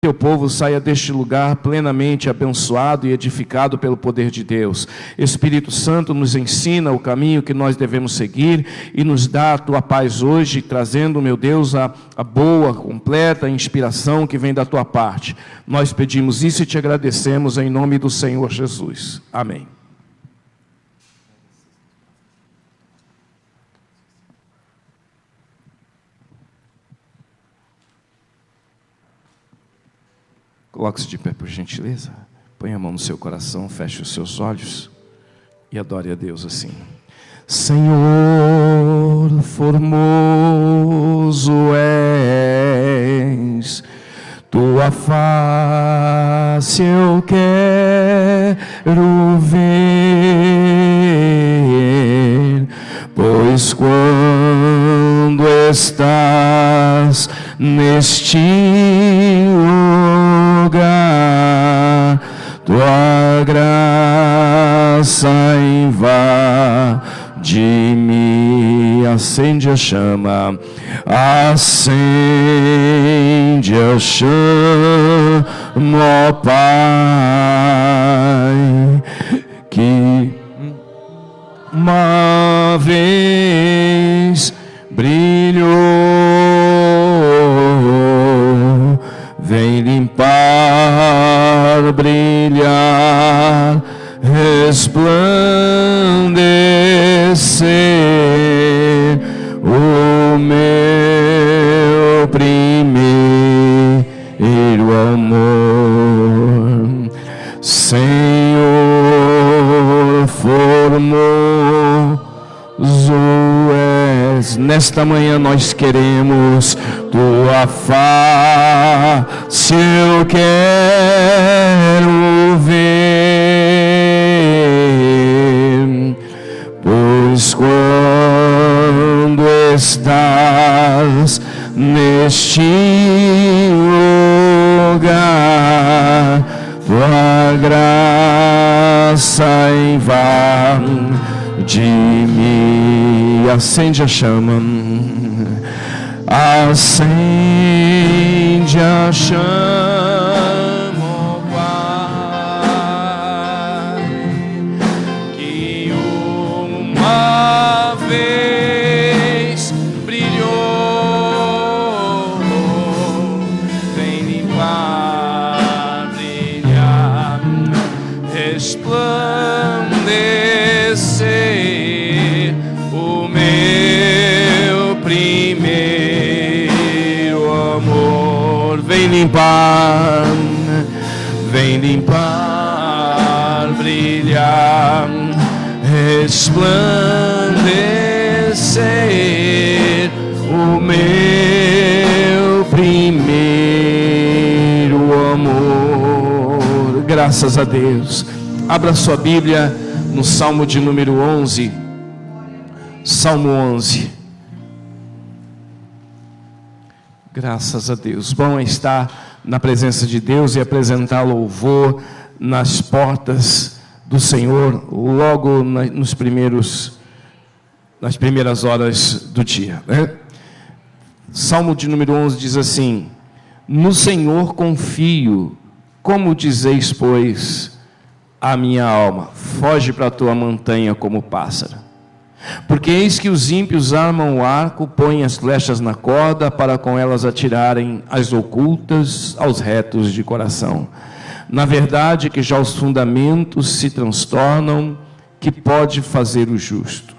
teu povo saia deste lugar plenamente abençoado e edificado pelo poder de Deus. Espírito Santo, nos ensina o caminho que nós devemos seguir e nos dá a tua paz hoje, trazendo, meu Deus, a boa, completa inspiração que vem da tua parte. Nós pedimos isso e te agradecemos em nome do Senhor Jesus. Amém. Coloque-se de pé, por gentileza. Põe a mão no seu coração, feche os seus olhos e adore a Deus assim. Senhor, formoso és, tua face eu quero ver, pois quando estás neste lugar, tua graça invade-me. Acende a chama, acende a chama, ó Pai, que uma vez brilhou, vem limpar, brilhar, resplandecer o meu primeiro amor. Senhor, formoso és. Nesta manhã nós queremos tua face, eu quero ver, pois quando estás neste lugar, tua graça invade-me. Acende a chama, acende a chama, ó Pai, que uma vez brilhou, vem limpar, brilhar, resplandecer o meu primeiro amor. Vem limpar, brilhar, resplandecer o meu primeiro amor. Graças a Deus. Abra sua Bíblia no Salmo de número 11. Salmo 11. Graças a Deus. Bom é estar na presença de Deus e apresentar louvor nas portas do Senhor, logo nas primeiras horas do dia, né? Salmo de número 11 diz assim: no Senhor confio, como dizeis, pois, a minha alma, foge para a tua montanha como pássaro. Porque eis que os ímpios armam o arco, põem as flechas na corda, para com elas atirarem as ocultas aos retos de coração. Na verdade que já os fundamentos se transtornam, que pode fazer o justo?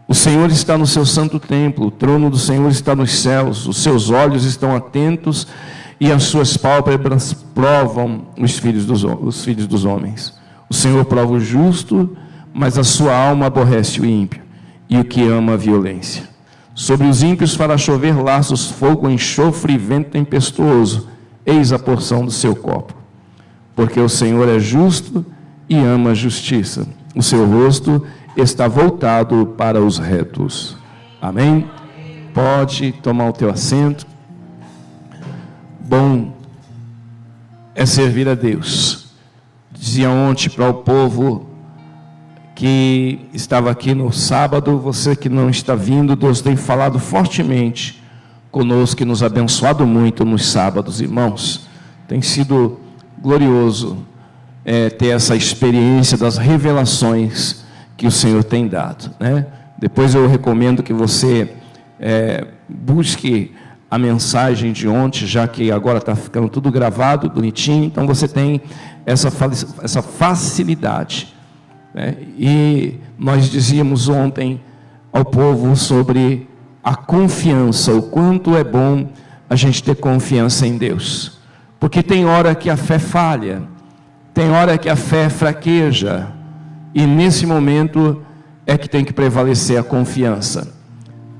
O Senhor está no seu santo templo, o trono do Senhor está nos céus, os seus olhos estão atentos e as suas pálpebras provam os filhos dos homens. O Senhor prova o justo, mas a sua alma aborrece o ímpio e o que ama a violência. Sobre os ímpios fará chover laços, fogo, enxofre e vento tempestuoso. Eis a porção do seu copo. Porque o Senhor é justo e ama a justiça. O seu rosto está voltado para os retos. Amém? Pode tomar o teu assento. Bom é servir a Deus. Dizia ontem para o povo que estava aqui no sábado: você que não está vindo, Deus tem falado fortemente conosco e nos abençoado muito nos sábados, irmãos. Tem sido glorioso ter essa experiência das revelações que o Senhor tem dado, né? Depois eu recomendo que você busque a mensagem de ontem, já que agora está ficando tudo gravado, bonitinho, então você tem essa facilidade, né? E nós dizíamos ontem ao povo sobre a confiança, o quanto é bom a gente ter confiança em Deus, porque tem hora que a fé falha, tem hora que a fé fraqueja, e nesse momento é que tem que prevalecer a confiança,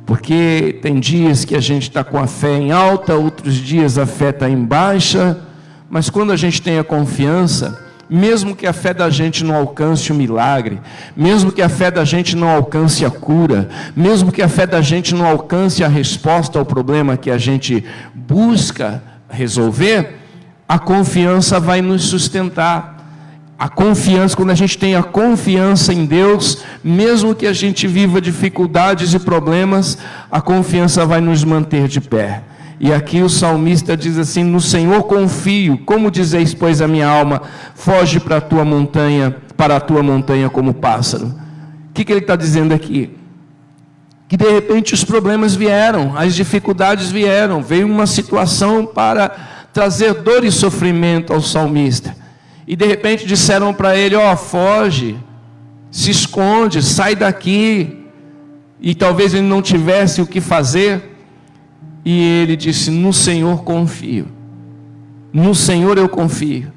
porque tem dias que a gente está com a fé em alta, outros dias a fé está em baixa, mas quando a gente tem a confiança, mesmo que a fé da gente não alcance o milagre, mesmo que a fé da gente não alcance a cura, mesmo que a fé da gente não alcance a resposta ao problema que a gente busca resolver, a confiança vai nos sustentar. A confiança, quando a gente tem a confiança em Deus, mesmo que a gente viva dificuldades e problemas, a confiança vai nos manter de pé. E aqui o salmista diz assim: no Senhor confio, como dizeis, pois, a minha alma, foge para a tua montanha como pássaro. O que ele está dizendo aqui? Que de repente os problemas vieram, as dificuldades vieram, veio uma situação para trazer dor e sofrimento ao salmista. E de repente disseram para ele: foge, se esconde, sai daqui. E talvez ele não tivesse o que fazer. E ele disse: no Senhor confio, no Senhor eu confio.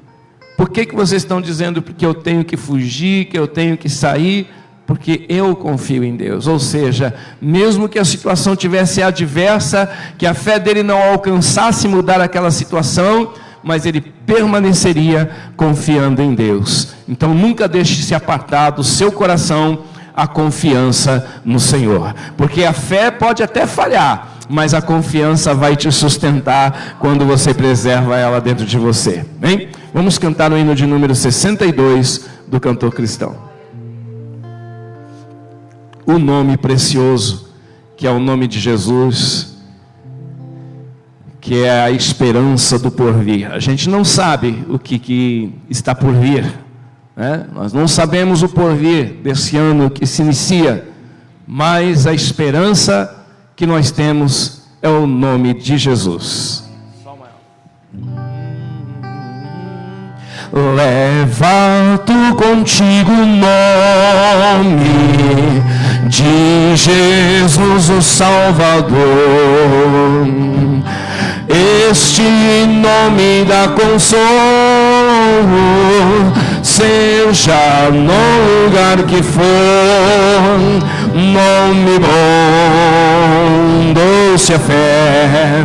Por que vocês estão dizendo que eu tenho que fugir, que eu tenho que sair? Porque eu confio em Deus. Ou seja, mesmo que a situação tivesse adversa, que a fé dele não alcançasse mudar aquela situação, mas ele permaneceria confiando em Deus. Então nunca deixe se apartar do seu coração a confiança no Senhor, porque a fé pode até falhar, mas a confiança vai te sustentar quando você preserva ela dentro de você. Bem? Vamos cantar o hino de número 62 do cantor cristão. O nome precioso, que é o nome de Jesus, que é a esperança do porvir. A gente não sabe o que está por vir, né? Nós não sabemos o porvir desse ano que se inicia, mas a esperança que nós temos é o nome de Jesus. Leva tu contigo o nome de Jesus o Salvador. Este nome dá consolo, seja no lugar que for. Nome bom, doce a fé,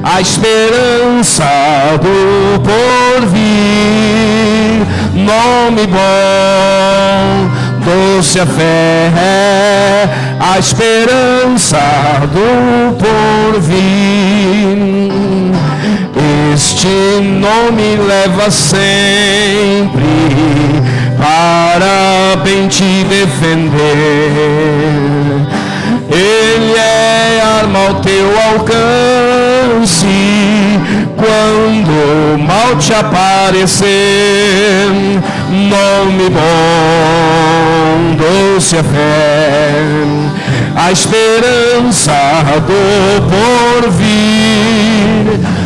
a esperança do porvir. Nome bom, doce a fé, a esperança do porvir. Este nome leva sempre para bem te defender. Ele é arma ao teu alcance quando o mal te aparecer. Nome bom, doce a fé, a esperança do porvir.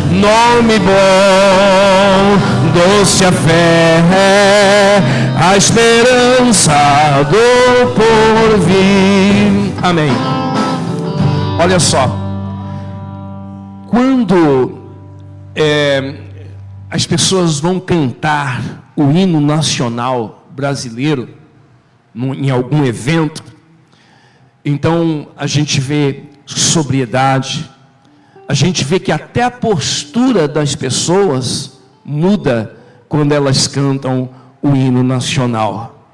Nome bom, doce a fé, a esperança do porvir. Amém. Olha só, quando as pessoas vão cantar o hino nacional brasileiro em algum evento, então a gente vê sobriedade, a gente vê que até a postura das pessoas muda quando elas cantam o hino nacional.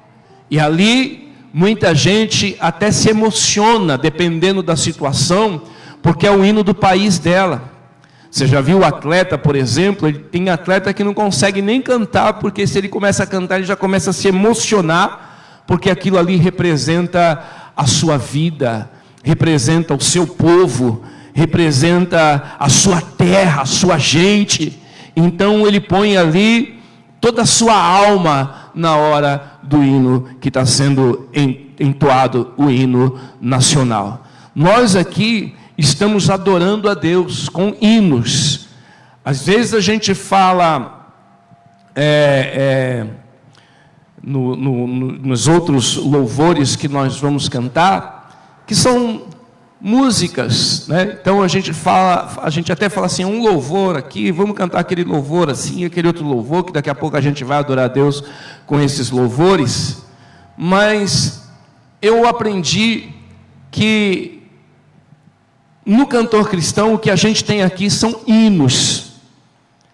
E ali muita gente até se emociona, dependendo da situação, porque é o hino do país dela. Você já viu o atleta, por exemplo? Tem atleta que não consegue nem cantar, porque se ele começa a cantar, ele já começa a se emocionar, porque aquilo ali representa a sua vida, representa o seu povo, representa a sua terra, a sua gente. Então ele põe ali toda a sua alma na hora do hino que está sendo entoado, o hino nacional. Nós aqui estamos adorando a Deus com hinos. Às vezes a gente fala nos outros louvores que nós vamos cantar, que são músicas, né? Então a gente até fala assim, um louvor aqui, vamos cantar aquele louvor assim, aquele outro louvor, que daqui a pouco a gente vai adorar a Deus com esses louvores. Mas eu aprendi que no cantor cristão o que a gente tem aqui são hinos.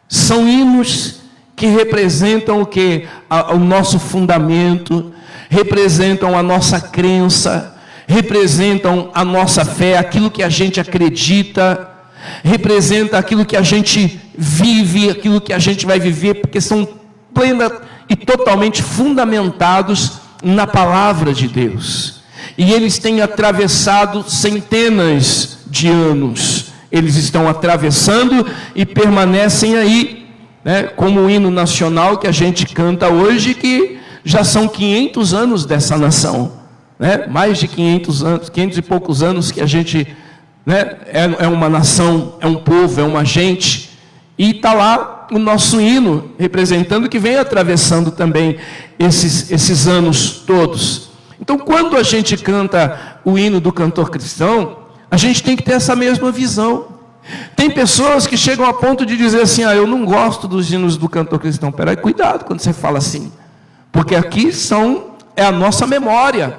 São hinos que representam o que? O nosso fundamento, representam a nossa crença, representam a nossa fé, aquilo que a gente acredita, representa aquilo que a gente vive, aquilo que a gente vai viver, porque são plena e totalmente fundamentados na palavra de Deus. E eles têm atravessado centenas de anos. Eles estão atravessando e permanecem aí, né, como o hino nacional que a gente canta hoje, que já são 500 anos dessa nação, né? Mais de 500 anos, 500 e poucos anos que a gente, né, é uma nação, é um povo, é uma gente, e está lá o nosso hino representando, que vem atravessando também esses anos todos. Então, quando a gente canta o hino do cantor cristão, a gente tem que ter essa mesma visão. Tem pessoas que chegam a ponto de dizer assim, eu não gosto dos hinos do cantor cristão. Peraí, cuidado quando você fala assim, porque aqui é a nossa memória,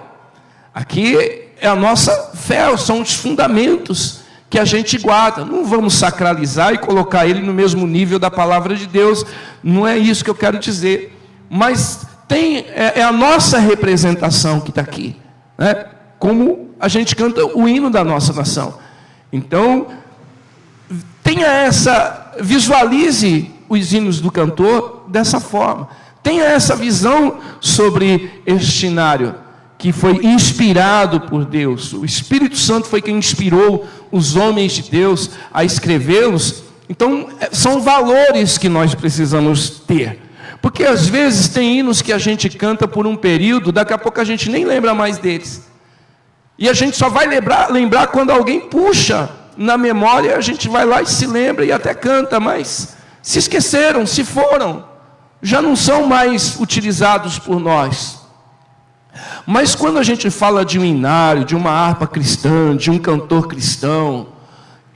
aqui é a nossa fé, são os fundamentos que a gente guarda. Não vamos sacralizar e colocar ele no mesmo nível da palavra de Deus, não é isso que eu quero dizer, mas é a nossa representação que está aqui, né? Como a gente canta o hino da nossa nação. Então, visualize os hinos do cantor dessa forma, tenha essa visão sobre este hinário, que foi inspirado por Deus. O Espírito Santo foi quem inspirou os homens de Deus a escrevê-los. Então, são valores que nós precisamos ter. Porque às vezes tem hinos que a gente canta por um período, daqui a pouco a gente nem lembra mais deles. E a gente só vai lembrar quando alguém puxa na memória, a gente vai lá e se lembra e até canta, mas se esqueceram, se foram, já não são mais utilizados por nós. Mas quando a gente fala de um hinário, de uma harpa cristã, de um cantor cristão,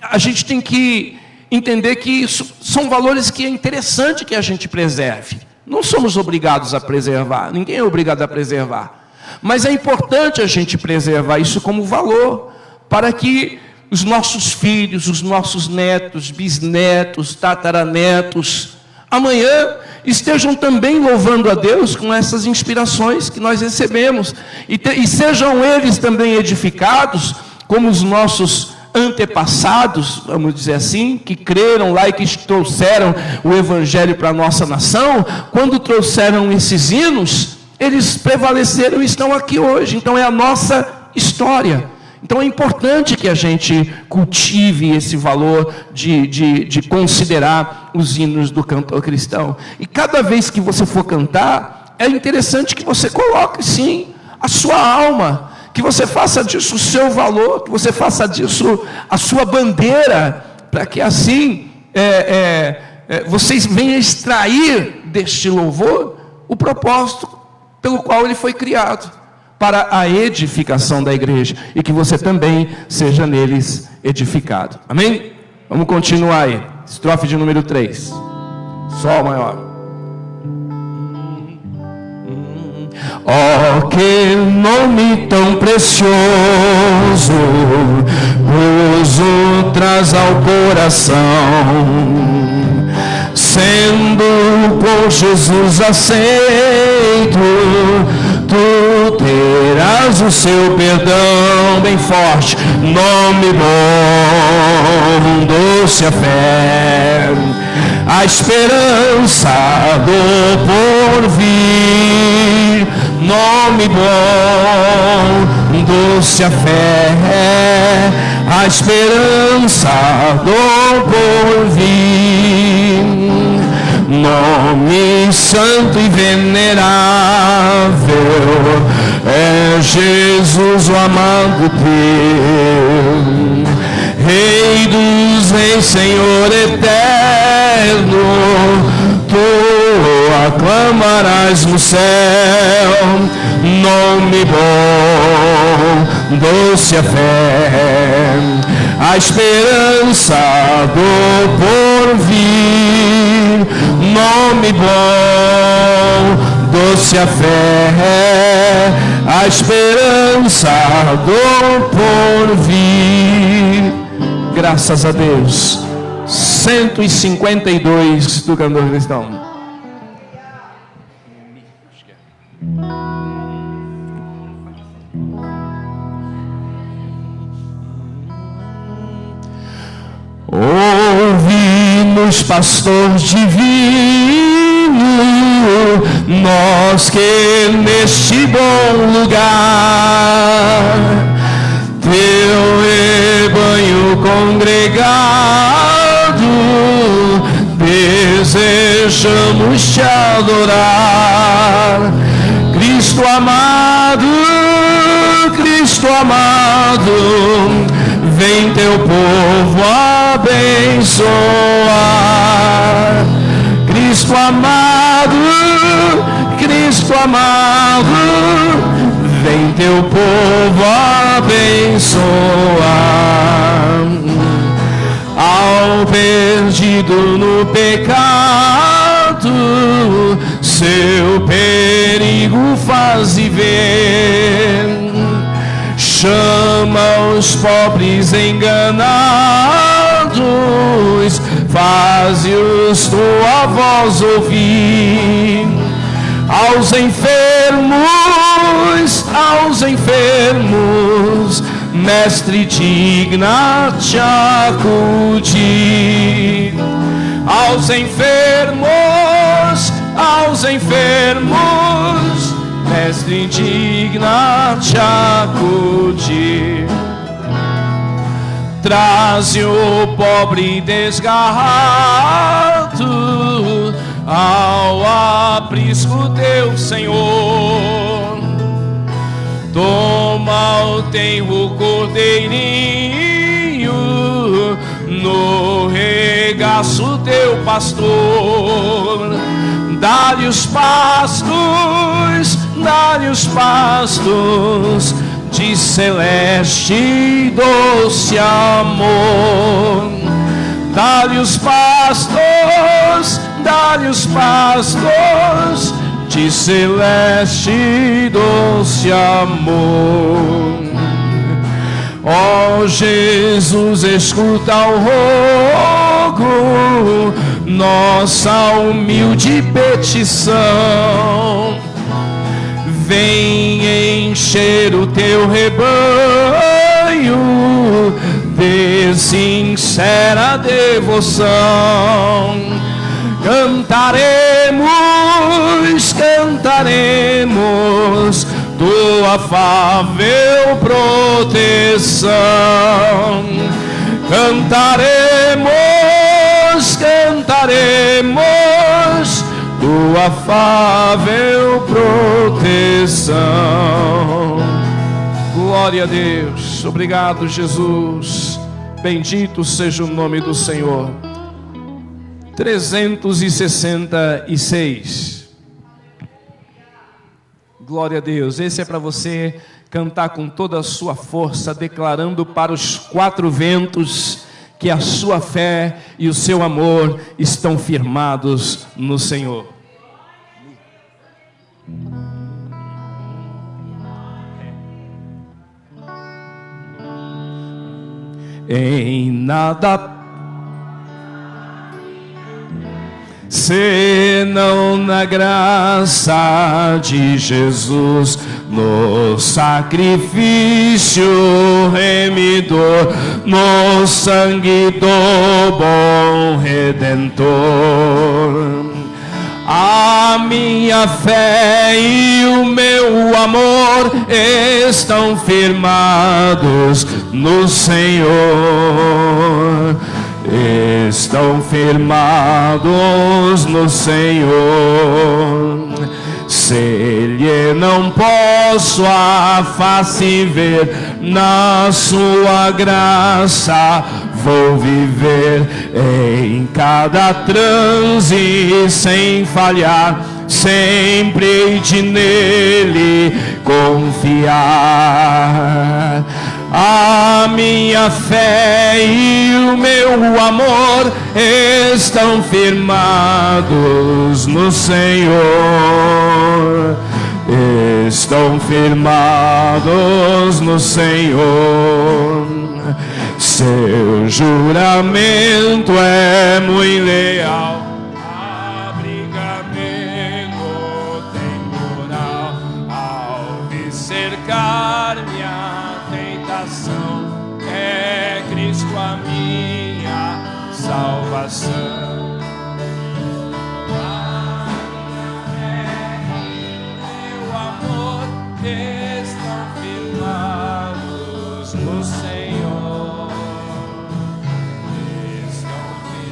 a gente tem que entender que isso são valores que é interessante que a gente preserve. Não somos obrigados a preservar, ninguém é obrigado a preservar. Mas é importante a gente preservar isso como valor, para que os nossos filhos, os nossos netos, bisnetos, tataranetos, amanhã estejam também louvando a Deus com essas inspirações que nós recebemos. E sejam eles também edificados, como os nossos antepassados, vamos dizer assim, que creram lá e que trouxeram o Evangelho para a nossa nação. Quando trouxeram esses hinos, eles prevaleceram e estão aqui hoje. Então é a nossa história. Então é importante que a gente cultive esse valor de considerar os hinos do cantor cristão. E cada vez que você for cantar, é interessante que você coloque sim a sua alma, que você faça disso o seu valor, que você faça disso a sua bandeira, para que assim vocês venham extrair deste louvor o propósito pelo qual ele foi criado, para a edificação da igreja, e que você também seja neles edificado. Amém? Vamos continuar aí. Estrofe de número 3. Sol maior. Oh, que nome tão precioso, gozo traz ao coração, sendo por Jesus aceito, tu terás o seu perdão. Bem forte, nome bom, doce a fé, a esperança do porvir. Nome bom, doce a fé, a esperança do porvir, nome santo e venerável, é Jesus o amado teu, Rei dos reis, Senhor eterno, tu aclamarás no céu, nome bom, doce a fé, a esperança do porvir, nome bom, doce a fé, a esperança do porvir. Graças a Deus. 152 do cantor cristão. Ouve-nos, pastor divino, nós que neste bom lugar teu rebanho congregado desejamos te adorar. Cristo amado, vem teu povo abençoar. Cristo amado, vem teu povo abençoar. Ao perdido no pecado, seu perigo faz ver. Chama os pobres enganados, faze-os tua voz ouvir. Aos enfermos, mestre, digna-te acudir. Aos enfermos, mestre, digna-te acudir. Traze o pobre desgarrado ao aprisco teu Senhor. Toma o tenro cordeirinho no regaço teu pastor. Dá-lhe os pastos de celeste e doce amor. Dá-lhe os pastos de celeste e doce amor. Ó Jesus, escuta o rogo, nossa humilde petição. Vem encher o teu rebanho de sincera devoção. Cantaremos tua afável proteção. Cantaremos tua afável proteção. Glória a Deus. Obrigado, Jesus. Bendito seja o nome do Senhor. 366. Glória a Deus. Esse é para você cantar com toda a sua força, declarando para os quatro ventos que a sua fé e o seu amor estão firmados no Senhor. Em nada senão na graça de Jesus, no sacrifício remidor, no sangue do bom Redentor. A minha fé e o meu amor estão firmados no Senhor. Estão firmados no Senhor. Se lhe não posso a face ver, na sua graça vou viver em cada transe sem falhar, sempre de nele confiar. A minha fé e o meu amor estão firmados no Senhor. Estão firmados no Senhor. Seu juramento é muito leal. Abriga-me no temporal. Ao me cercar minha tentação, é Cristo a minha salvação. Estão firmados no Senhor. Estão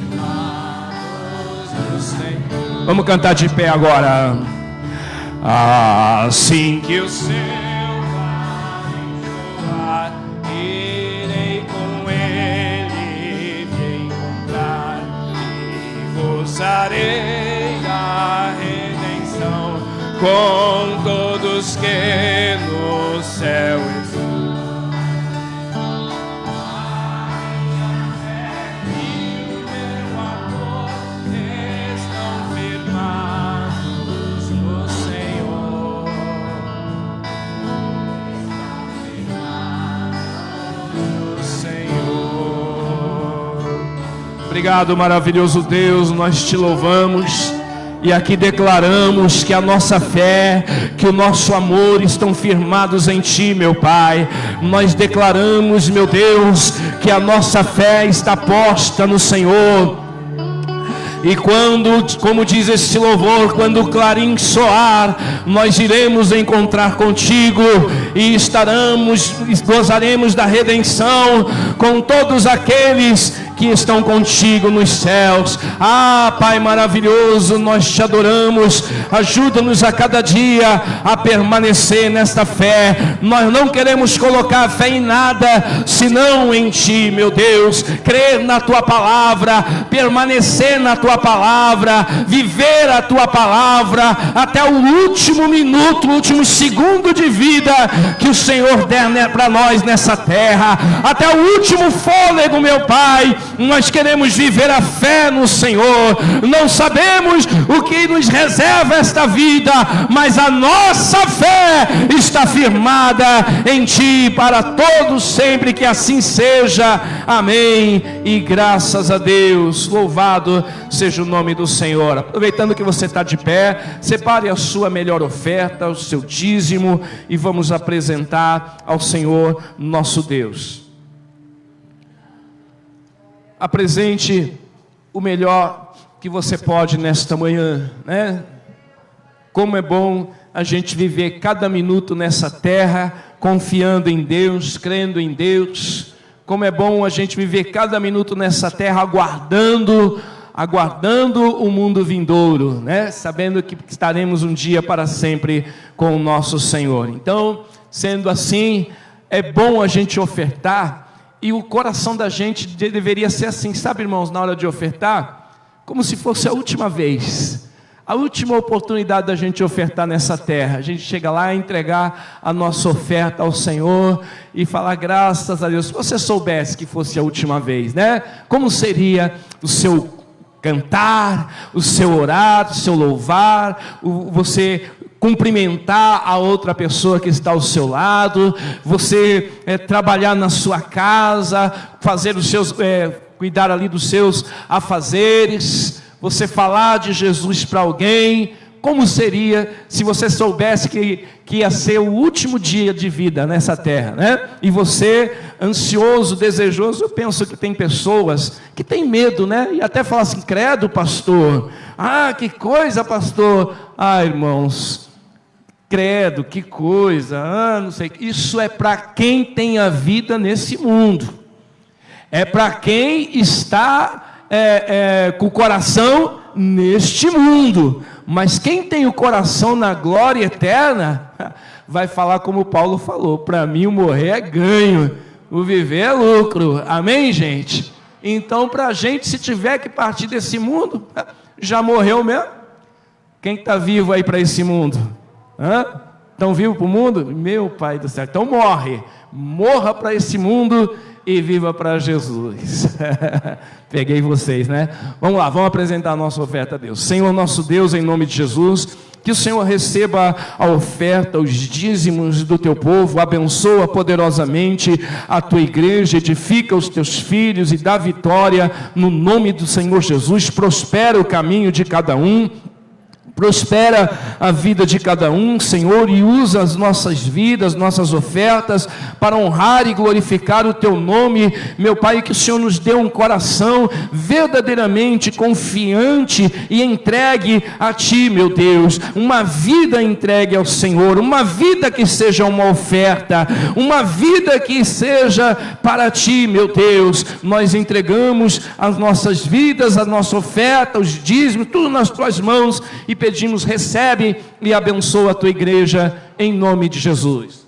firmados no Senhor. Vamos cantar de pé agora. Assim que o céu vai enjoar, irei com ele me encontrar e gozarei da redenção com todos que no céu estão. A minha fé e o meu amor estão firmados no Senhor. Estão firmados no Senhor. Obrigado, maravilhoso Deus, nós te louvamos. E aqui declaramos que a nossa fé, que o nosso amor estão firmados em Ti, meu Pai. Nós declaramos, meu Deus, que a nossa fé está posta no Senhor. E quando, como diz este louvor, quando o clarim soar, nós iremos encontrar contigo e gozaremos da redenção com todos aqueles que estão contigo nos céus. Ah, Pai maravilhoso, nós te adoramos. Ajuda-nos a cada dia a permanecer nesta fé. Nós não queremos colocar fé em nada senão em Ti, meu Deus. Crer na Tua palavra, permanecer na Tua palavra, viver a Tua palavra até o último minuto, o último segundo de vida que o Senhor der para nós nessa terra, até o último fôlego, meu Pai. Nós queremos viver a fé no Senhor. Não sabemos o que nos reserva esta vida, mas a nossa fé está firmada em Ti para todos sempre, que assim seja. Amém. E graças a Deus. Louvado seja o nome do Senhor. Aproveitando que você está de pé, separe a sua melhor oferta, o seu dízimo, e vamos apresentar ao Senhor nosso Deus. Apresente o melhor que você pode nesta manhã, né? Como é bom a gente viver cada minuto nessa terra, confiando em Deus, crendo em Deus. Como é bom a gente viver cada minuto nessa terra, aguardando o mundo vindouro, né? Sabendo que estaremos um dia para sempre com o nosso Senhor. Então, sendo assim, é bom a gente ofertar. E o coração da gente deveria ser assim, sabe, irmãos, na hora de ofertar, como se fosse a última vez, a última oportunidade da gente ofertar nessa terra. A gente chega lá e entregar a nossa oferta ao Senhor e falar graças a Deus. Se você soubesse que fosse a última vez, né? Como seria o seu cantar, o seu orar, o seu louvar, você cumprimentar a outra pessoa que está ao seu lado, você trabalhar na sua casa, fazer os seus, cuidar ali dos seus afazeres, você falar de Jesus para alguém. Como seria se você soubesse que ia ser o último dia de vida nessa terra, né? E você, ansioso, desejoso, eu penso que tem pessoas que têm medo, né? E até falam assim, credo, pastor. Ah, que coisa, pastor. Ah, irmãos, credo, que coisa, não sei. Isso é para quem tem a vida nesse mundo. É para quem está com o coração neste mundo. Mas quem tem o coração na glória eterna, vai falar como Paulo falou: para mim o morrer é ganho, o viver é lucro. Amém, gente? Então, para a gente, se tiver que partir desse mundo, já morreu mesmo. Quem está vivo aí para esse mundo? Estão vivos para o mundo? Meu Pai do céu. Então morra para esse mundo e viva para Jesus. Peguei vocês, né? Vamos lá, vamos apresentar a nossa oferta a Deus. Senhor nosso Deus, em nome de Jesus, que o Senhor receba a oferta, os dízimos do teu povo, abençoa poderosamente a tua igreja, edifica os teus filhos e dá vitória no nome do Senhor Jesus. Prospera o caminho de cada um, prospera a vida de cada um, Senhor, e usa as nossas vidas, nossas ofertas, para honrar e glorificar o teu nome, meu Pai. Que o Senhor nos dê um coração verdadeiramente confiante e entregue a Ti, meu Deus, uma vida entregue ao Senhor, uma vida que seja uma oferta, uma vida que seja para Ti, meu Deus. Nós entregamos as nossas vidas, a nossa oferta, os dízimos, tudo nas Tuas mãos, e pedimos: recebe e abençoa a tua igreja, em nome de Jesus.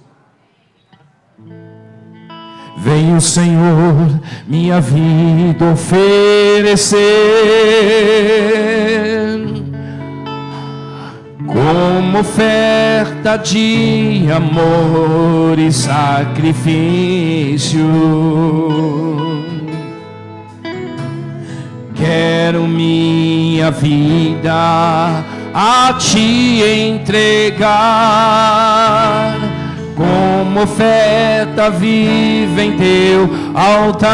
Vem o Senhor minha vida oferecer como oferta de amor e sacrifício. Quero minha vida a Ti entregar, como oferta viva em Teu altar.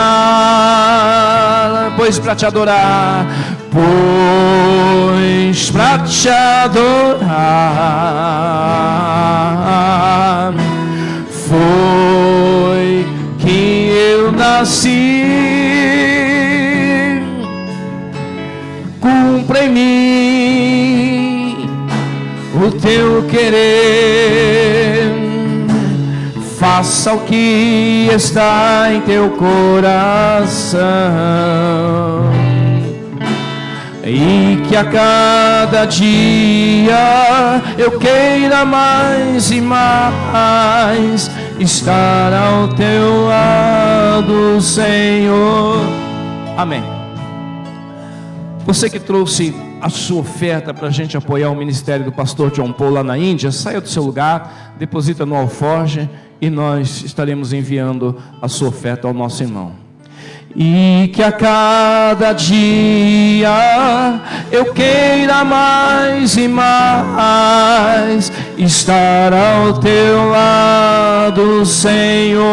Pois para Te adorar, pois para Te adorar, foi que eu nasci. Cumpra em mim o Teu querer, faça o que está em Teu coração, e que a cada dia eu queira mais e mais estar ao Teu lado, Senhor. Amém. Você que trouxe a sua oferta para a gente apoiar o ministério do pastor John Paul lá na Índia, saia do seu lugar, deposita no alforje e nós estaremos enviando a sua oferta ao nosso irmão. E que a cada dia eu queira mais e mais estar ao Teu lado, Senhor.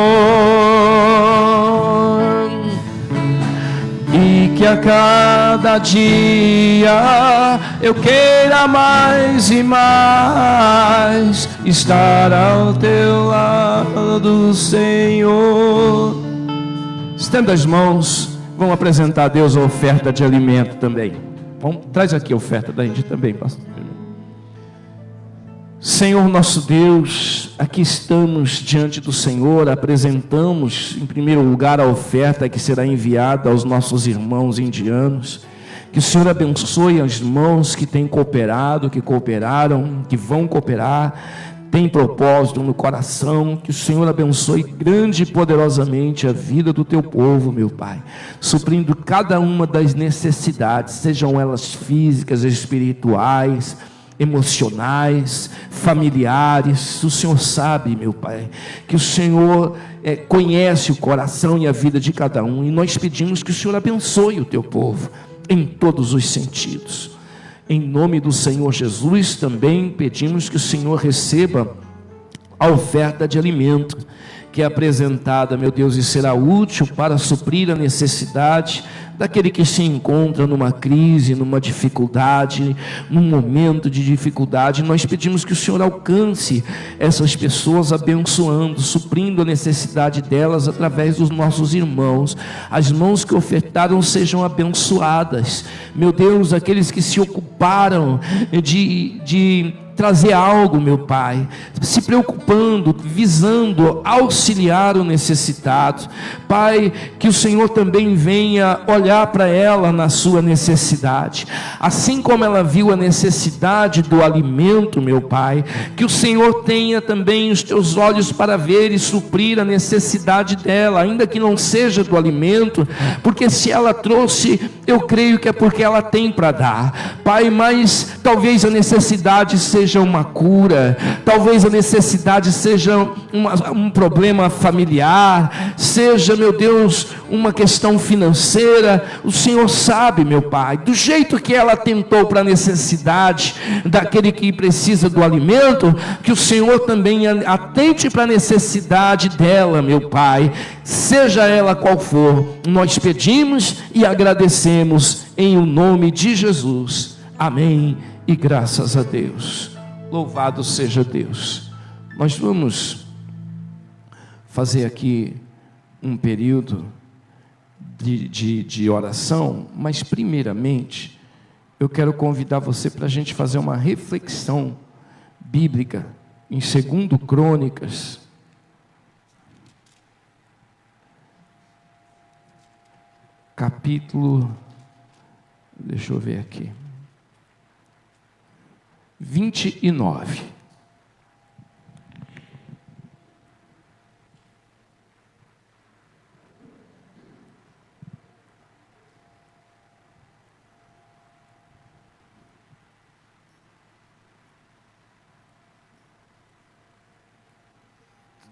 E que a cada dia eu queira mais e mais estar ao Teu lado, Senhor. Estenda as mãos, vamos apresentar a Deus a oferta de alimento também. Traz aqui a oferta da gente também, pastor. Senhor nosso Deus, aqui estamos diante do Senhor, apresentamos em primeiro lugar a oferta que será enviada aos nossos irmãos indianos. Que o Senhor abençoe as mãos que têm cooperado, que cooperaram, que vão cooperar, tem propósito no coração. Que o Senhor abençoe grande e poderosamente a vida do Teu povo, meu Pai, suprindo cada uma das necessidades, sejam elas físicas, espirituais, emocionais, familiares. O Senhor sabe, meu Pai, que o Senhor conhece o coração e a vida de cada um, e nós pedimos que o Senhor abençoe o Teu povo em todos os sentidos. Em nome do Senhor Jesus, também pedimos que o Senhor receba a oferta de alimento que é apresentada, meu Deus, e será útil para suprir a necessidade daquele que se encontra numa crise, numa dificuldade, num momento de dificuldade. Nós pedimos que o Senhor alcance essas pessoas, abençoando, suprindo a necessidade delas através dos nossos irmãos. As mãos que ofertaram sejam abençoadas, meu Deus. Aqueles que se ocuparam de trazer algo, meu Pai, se preocupando, visando auxiliar o necessitado. Pai, que o Senhor também venha olhar para ela na sua necessidade, assim como ela viu a necessidade do alimento, meu Pai, que o Senhor tenha também os teus olhos para ver e suprir a necessidade dela, ainda que não seja do alimento, porque se ela trouxe, eu creio que é porque ela tem para dar, Pai. Mas talvez a necessidade seja uma cura, talvez a necessidade seja um problema familiar, seja, meu Deus, uma questão financeira. O Senhor sabe, meu Pai, do jeito que ela atentou para a necessidade daquele que precisa do alimento, que o Senhor também atente para a necessidade dela, meu Pai, seja ela qual for. Nós pedimos e agradecemos em o nome de Jesus. Amém e graças a Deus. Louvado seja Deus. Nós vamos fazer aqui um período de oração, mas primeiramente eu quero convidar você para a gente fazer uma reflexão bíblica em 2 Crônicas, capítulo, deixa eu ver aqui, 29.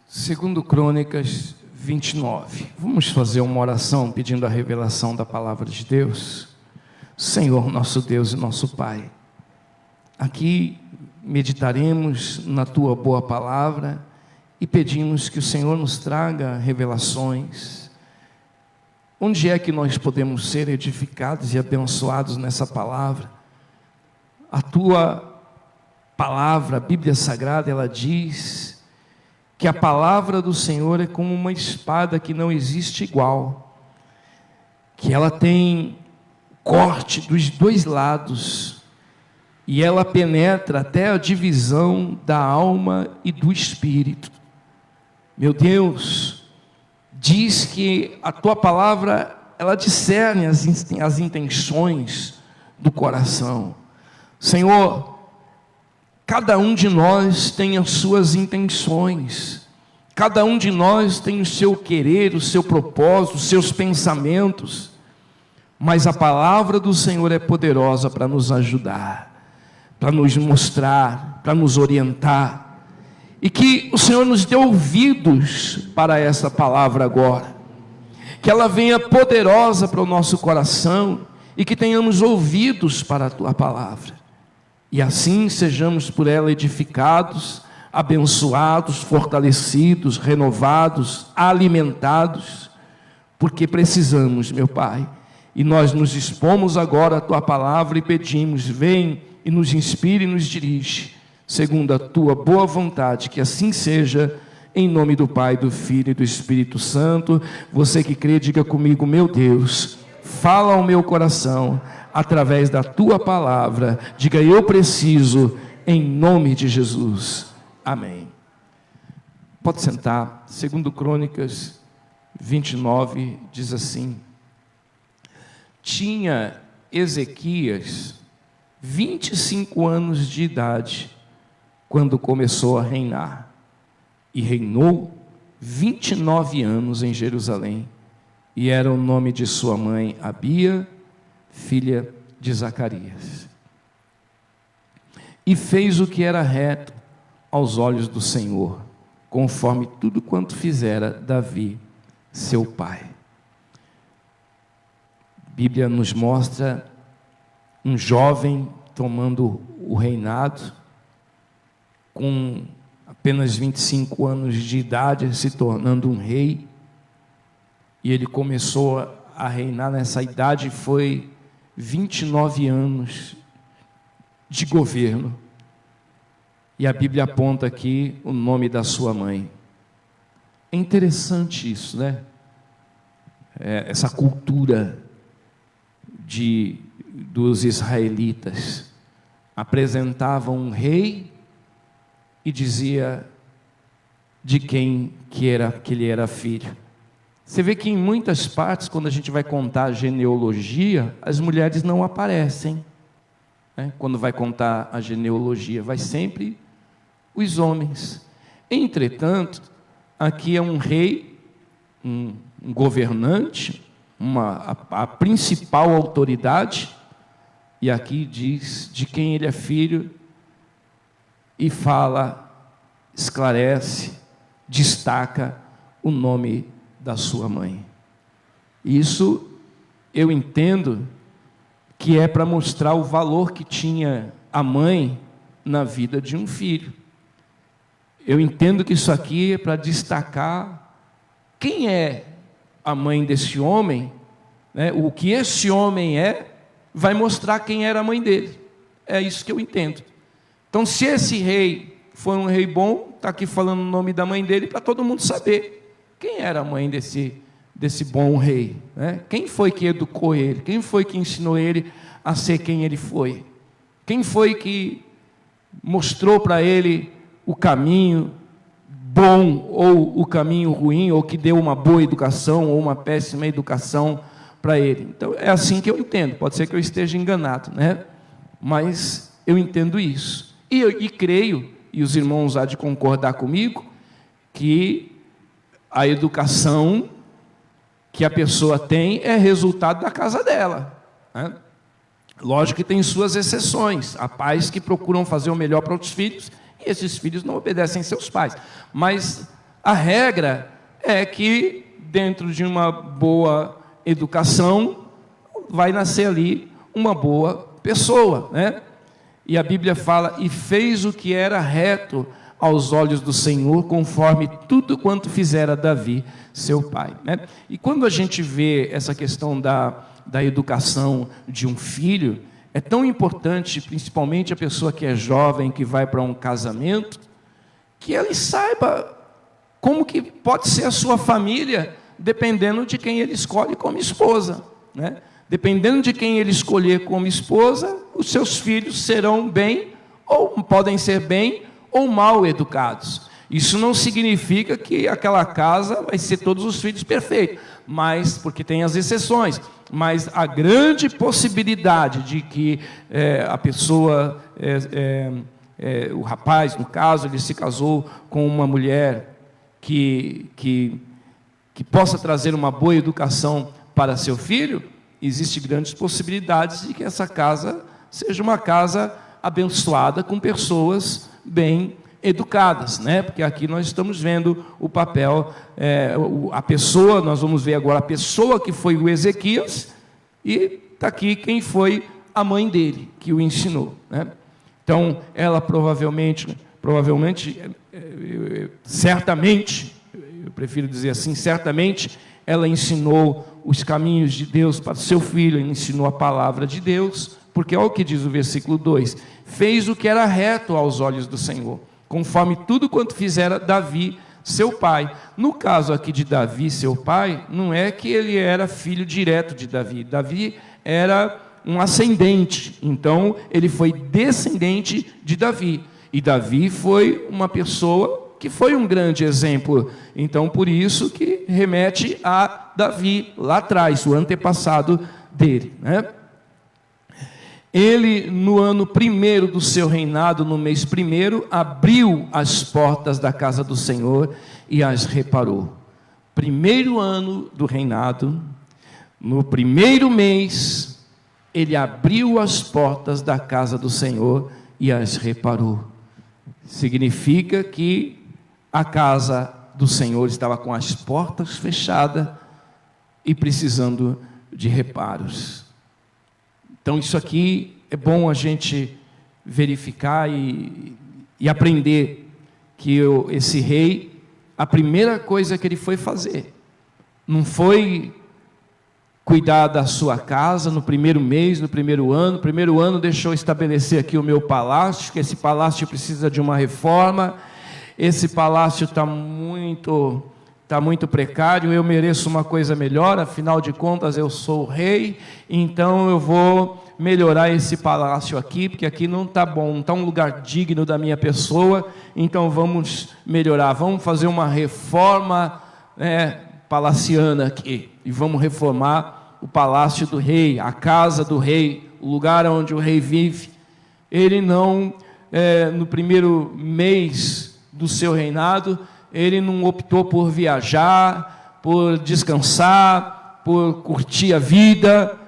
Segundo Crônicas 29. Vamos fazer uma oração pedindo a revelação da palavra de Deus. Senhor, nosso Deus e nosso Pai, aqui meditaremos na Tua boa palavra e pedimos que o Senhor nos traga revelações. Onde é que nós podemos ser edificados e abençoados nessa palavra? A Tua palavra, a Bíblia Sagrada, ela diz que a palavra do Senhor é como uma espada que não existe igual, que ela tem corte dos dois lados, e ela penetra até a divisão da alma e do espírito. Meu Deus, diz que a Tua palavra, ela discerne as intenções do coração. Senhor, cada um de nós tem as suas intenções, cada um de nós tem o seu querer, o seu propósito, os seus pensamentos, mas a palavra do Senhor é poderosa para nos ajudar, para nos mostrar, para nos orientar, e que o Senhor nos dê ouvidos para essa palavra agora, que ela venha poderosa para o nosso coração, e que tenhamos ouvidos para a Tua palavra, e assim sejamos por ela edificados, abençoados, fortalecidos, renovados, alimentados, porque precisamos, meu Pai, e nós nos dispomos agora à Tua palavra e pedimos, vem e nos inspire e nos dirige, segundo a Tua boa vontade, que assim seja, em nome do Pai, do Filho e do Espírito Santo. Você que crê, diga comigo: meu Deus, fala ao meu coração, através da Tua palavra, diga: eu preciso, em nome de Jesus, amém. Pode sentar. 2 Crônicas 29 diz assim: tinha Ezequias 25 anos de idade, quando começou a reinar, e reinou 29 anos em Jerusalém, e era o nome de sua mãe Abia, filha de Zacarias. E fez o que era reto aos olhos do Senhor, conforme tudo quanto fizera Davi, seu pai. A Bíblia nos mostra um jovem tomando o reinado, com apenas 25 anos de idade, se tornando um rei, e ele começou a reinar nessa idade, foi 29 anos de governo, e a Bíblia aponta aqui o nome da sua mãe. É interessante isso, né? Essa cultura dos israelitas, apresentavam um rei e dizia de quem que ele era filho. Você vê que em muitas partes, quando a gente vai contar a genealogia, as mulheres não aparecem, né? Quando vai contar a genealogia, vai sempre os homens. Entretanto, aqui é um rei, um governante, a principal autoridade, e aqui diz de quem ele é filho, e fala, esclarece, destaca o nome da sua mãe. Isso eu entendo que é para mostrar o valor que tinha a mãe na vida de um filho. Eu entendo que isso aqui é para destacar quem é a mãe desse homem, né? O que esse homem vai mostrar quem era a mãe dele. É isso que eu entendo. Então, se esse rei foi um rei bom, está aqui falando o nome da mãe dele para todo mundo saber quem era a mãe desse bom rei, né? Quem foi que educou ele? Quem foi que ensinou ele a ser quem ele foi? Quem foi que mostrou para ele o caminho bom ou o caminho ruim, ou que deu uma boa educação ou uma péssima educação para ele? Então, é assim que eu entendo. Pode ser que eu esteja enganado, né? Mas eu entendo isso. E creio, e os irmãos há de concordar comigo, que a educação que a pessoa tem é resultado da casa dela, né? Lógico que tem suas exceções. Há pais que procuram fazer o melhor para os filhos, e esses filhos não obedecem seus pais. Mas a regra é que, dentro de uma boa educação, vai nascer ali uma boa pessoa, né? E a Bíblia fala, e fez o que era reto aos olhos do Senhor, conforme tudo quanto fizera Davi, seu pai, né? E quando a gente vê essa questão da educação de um filho, é tão importante, principalmente a pessoa que é jovem, que vai para um casamento, que ele saiba como que pode ser a sua família, dependendo de quem ele escolhe como esposa, né? Dependendo de quem ele escolher como esposa, os seus filhos serão bem, ou podem ser bem, ou mal educados. Isso não significa que aquela casa vai ser todos os filhos perfeitos, mas, porque tem as exceções, mas a grande possibilidade de que a pessoa, o rapaz, no caso, ele se casou com uma mulher que possa trazer uma boa educação para seu filho, existe grandes possibilidades de que essa casa seja uma casa abençoada com pessoas bem educadas, né? Porque aqui nós estamos vendo o papel, a pessoa, nós vamos ver agora a pessoa que foi o Ezequias, e está aqui quem foi a mãe dele, que o ensinou, né? Então, ela certamente, eu prefiro dizer assim, certamente, ela ensinou os caminhos de Deus para o seu filho, ensinou a palavra de Deus, porque olha o que diz o versículo 2, fez o que era reto aos olhos do Senhor, conforme tudo quanto fizera Davi, seu pai. No caso aqui de Davi, seu pai, não é que ele era filho direto de Davi, Davi era um ascendente, então ele foi descendente de Davi, e Davi foi uma pessoa que foi um grande exemplo, então por isso que remete a Davi, lá atrás, o antepassado dele, né? Ele, no ano primeiro do seu reinado, no mês primeiro, abriu as portas da casa do Senhor e as reparou. Primeiro ano do reinado, no primeiro mês, ele abriu as portas da casa do Senhor e as reparou. Significa que a casa do Senhor estava com as portas fechadas e precisando de reparos. Então isso aqui é bom a gente verificar e aprender que esse rei, a primeira coisa que ele foi fazer, não foi cuidar da sua casa no primeiro mês, no primeiro ano deixou estabelecer aqui o meu palácio, que esse palácio precisa de uma reforma, esse palácio está muito precário, eu mereço uma coisa melhor, afinal de contas eu sou o rei, então eu vou melhorar esse palácio aqui, porque aqui não está bom, não está um lugar digno da minha pessoa, então vamos melhorar, vamos fazer uma reforma palaciana aqui, e vamos reformar o palácio do rei, a casa do rei, o lugar onde o rei vive. Ele não, no primeiro mês do seu reinado, ele não optou por viajar, por descansar, por curtir a vida.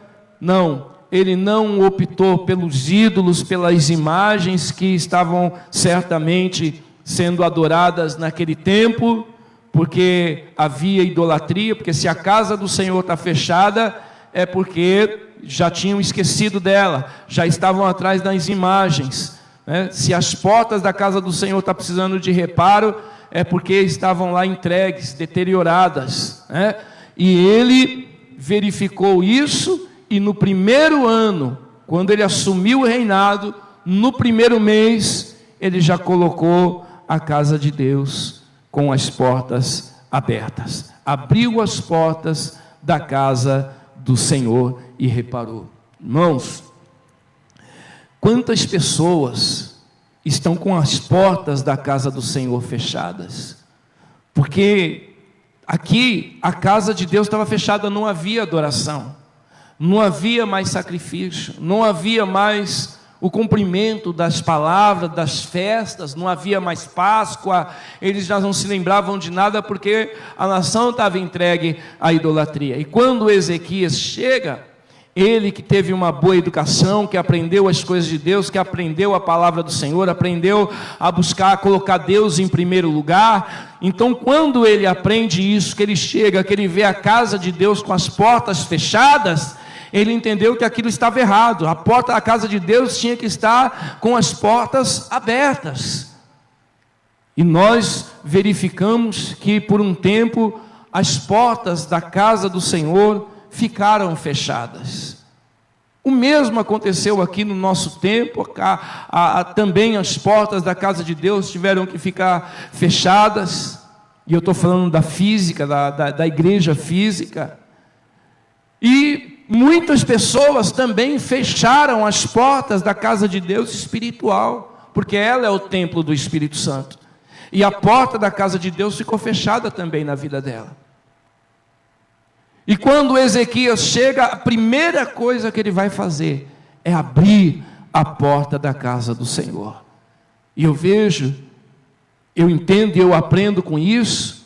Não, ele não optou pelos ídolos, pelas imagens que estavam certamente sendo adoradas naquele tempo, porque havia idolatria, porque se a casa do Senhor está fechada, é porque já tinham esquecido dela, já estavam atrás das imagens, né? Se as portas da casa do Senhor estão precisando de reparo, é porque estavam lá entregues, deterioradas, né? E ele verificou isso, e no primeiro ano, quando ele assumiu o reinado, no primeiro mês, ele já colocou a casa de Deus com as portas abertas, abriu as portas da casa do Senhor e reparou. Irmãos, quantas pessoas estão com as portas da casa do Senhor fechadas? Porque aqui a casa de Deus estava fechada, não havia adoração, não havia mais sacrifício, não havia mais o cumprimento das palavras, das festas, não havia mais Páscoa, eles já não se lembravam de nada, porque a nação estava entregue à idolatria. E quando Ezequias chega, ele que teve uma boa educação, que aprendeu as coisas de Deus, que aprendeu a palavra do Senhor, aprendeu a buscar, a colocar Deus em primeiro lugar, então quando ele aprende isso, que ele chega, que ele vê a casa de Deus com as portas fechadas, ele entendeu que aquilo estava errado. A porta da casa de Deus tinha que estar com as portas abertas. E nós verificamos que por um tempo as portas da casa do Senhor ficaram fechadas. O mesmo aconteceu aqui no nosso tempo. Também as portas da casa de Deus tiveram que ficar fechadas. E eu estou falando da física, da igreja física. E muitas pessoas também fecharam as portas da casa de Deus espiritual, porque ela é o templo do Espírito Santo, e a porta da casa de Deus ficou fechada também na vida dela. E quando Ezequias chega, a primeira coisa que ele vai fazer é abrir a porta da casa do Senhor. E eu vejo, eu entendo e eu aprendo com isso,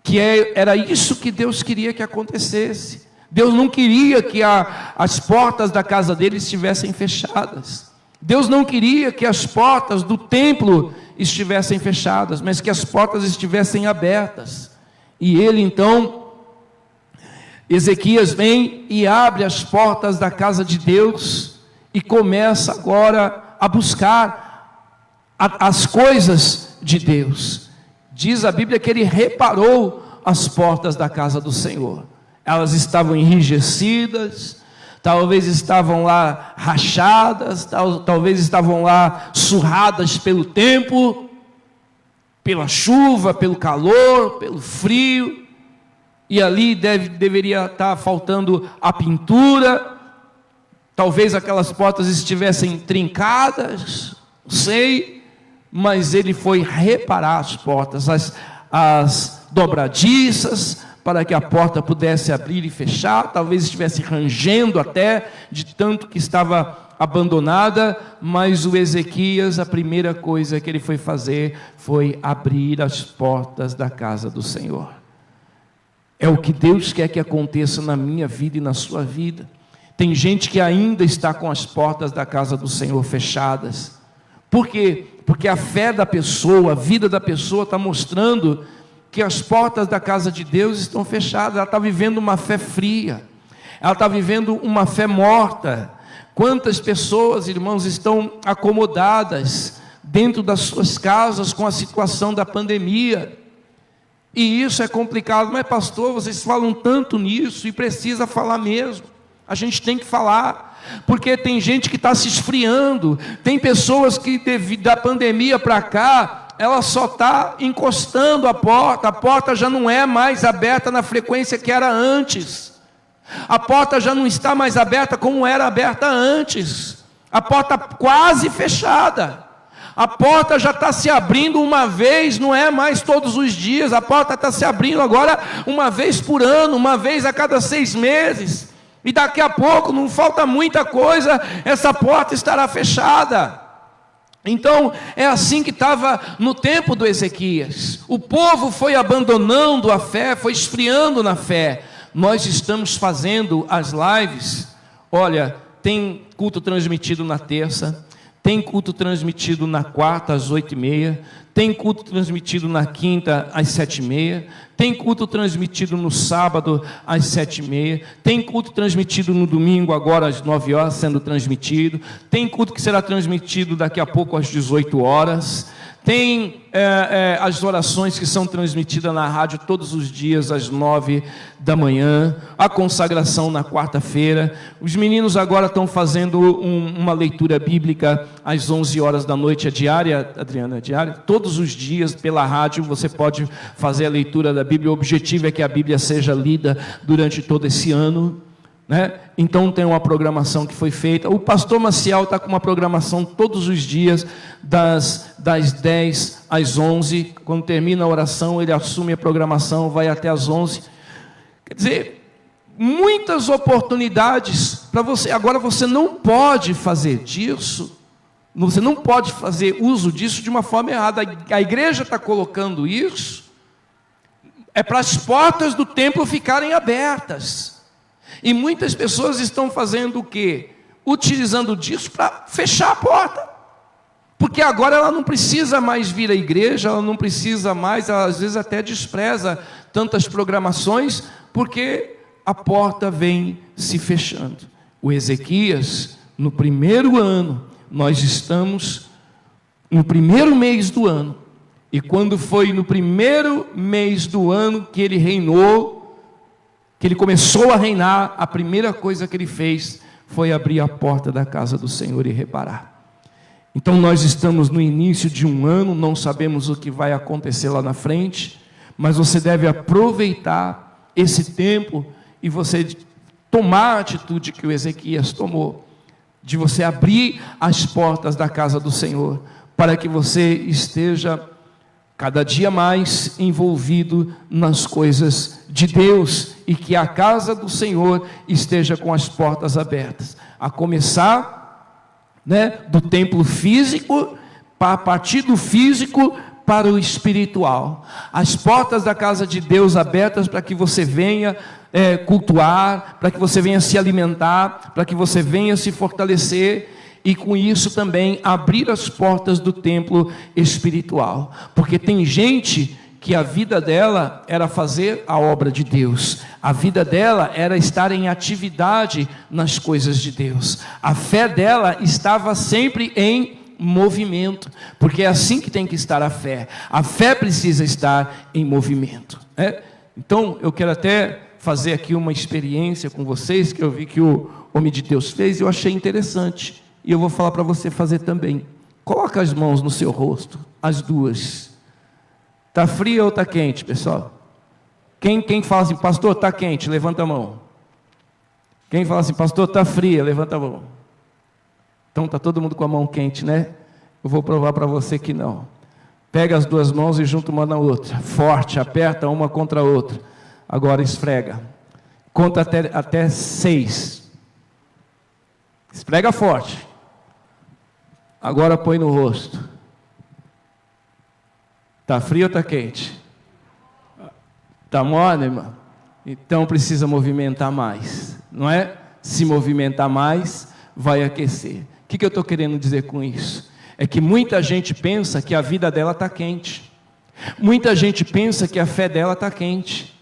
que era isso que Deus queria que acontecesse. Deus não queria que as portas da casa dele estivessem fechadas. Deus não queria que as portas do templo estivessem fechadas, mas que as portas estivessem abertas. E ele então, Ezequias vem e abre as portas da casa de Deus e começa agora a buscar as coisas de Deus. Diz a Bíblia que ele reparou as portas da casa do Senhor. Elas estavam enrijecidas, talvez estavam lá rachadas, talvez estavam lá surradas pelo tempo, pela chuva, pelo calor, pelo frio, e ali deveria estar faltando a pintura, talvez aquelas portas estivessem trincadas, não sei, mas ele foi reparar as portas, as dobradiças, para que a porta pudesse abrir e fechar, talvez estivesse rangendo até, de tanto que estava abandonada, mas o Ezequias, a primeira coisa que ele foi fazer, foi abrir as portas da casa do Senhor. É o que Deus quer que aconteça na minha vida e na sua vida. Tem gente que ainda está com as portas da casa do Senhor fechadas. Por quê? Porque a fé da pessoa, a vida da pessoa está mostrando que as portas da casa de Deus estão fechadas. Ela está vivendo uma fé fria, ela está vivendo uma fé morta. Quantas pessoas, irmãos, estão acomodadas dentro das suas casas com a situação da pandemia, e isso é complicado. Mas pastor, vocês falam tanto nisso, e precisa falar mesmo, a gente tem que falar, porque tem gente que está se esfriando, tem pessoas que devido à pandemia para cá, ela só está encostando a porta já não é mais aberta na frequência que era antes. A porta já não está mais aberta como era aberta antes. A porta quase fechada. A porta já está se abrindo uma vez, não é mais todos os dias. A porta está se abrindo agora uma vez por ano, uma vez a cada 6 meses. E daqui a pouco, não falta muita coisa, essa porta estará fechada. Então, é assim que estava no tempo do Ezequias. O povo foi abandonando a fé, foi esfriando na fé. Nós estamos fazendo as lives. Olha, tem culto transmitido na terça, tem culto transmitido na quarta às 8h30, tem culto transmitido na quinta às 7h30, tem culto transmitido no sábado às 7h30, tem culto transmitido no domingo agora às 9 horas sendo transmitido, tem culto que será transmitido daqui a pouco às 18 horas, tem as orações que são transmitidas na rádio todos os dias às 9 da manhã, a consagração na quarta-feira. Os meninos agora estão fazendo uma leitura bíblica às 11 horas da noite, é diária, Adriana? É diária? Todos os dias pela rádio você pode fazer a leitura da Bíblia. O objetivo é que a Bíblia seja lida durante todo esse ano, né? Então tem uma programação que foi feita. O pastor Maciel está com uma programação todos os dias das 10 às 11. Quando termina a oração, ele assume a programação, vai até às 11. Quer dizer, muitas oportunidades para você. Agora você não pode fazer disso, você não pode fazer uso disso de uma forma errada. A igreja está colocando isso para as portas do templo ficarem abertas. E muitas pessoas estão fazendo o quê? Utilizando disso para fechar a porta. Porque agora ela não precisa mais vir à igreja, ela não precisa mais, ela às vezes até despreza tantas programações, porque a porta vem se fechando. O Ezequias, no primeiro ano, nós estamos no primeiro mês do ano, e quando foi no primeiro mês do ano que ele reinou, que ele começou a reinar, a primeira coisa que ele fez foi abrir a porta da casa do Senhor e reparar. Então nós estamos no início de um ano, não sabemos o que vai acontecer lá na frente, mas você deve aproveitar esse tempo e você tomar a atitude que o Ezequias tomou, de você abrir as portas da casa do Senhor, para que você esteja cada dia mais envolvido nas coisas de Deus, e que a casa do Senhor esteja com as portas abertas, a começar, do templo físico, a partir do físico para o espiritual, as portas da casa de Deus abertas para que você venha cultuar, para que você venha se alimentar, para que você venha se fortalecer, e com isso também abrir as portas do templo espiritual, porque tem gente que a vida dela era fazer a obra de Deus, a vida dela era estar em atividade nas coisas de Deus, a fé dela estava sempre em movimento, porque é assim que tem que estar a fé precisa estar em movimento, Então eu quero até fazer aqui uma experiência com vocês, que eu vi que o homem de Deus fez, e eu achei interessante, e eu vou falar para você fazer também. Coloca as mãos no seu rosto, as duas. Está fria ou está quente, pessoal? Quem fala assim, pastor, está quente, levanta a mão. Quem fala assim, pastor, está fria, levanta a mão. Então está todo mundo com a mão quente, né? Eu vou provar para você que não. Pega as duas mãos e junta uma na outra, forte, aperta uma contra a outra. Agora esfrega. Conta até 6. Esfrega forte. Agora põe no rosto. Está frio ou está quente? Está mole, irmão? Então precisa movimentar mais, não é? Se movimentar mais, vai aquecer. O que eu estou querendo dizer com isso? É que muita gente pensa que a vida dela está quente. Muita gente pensa que a fé dela está quente.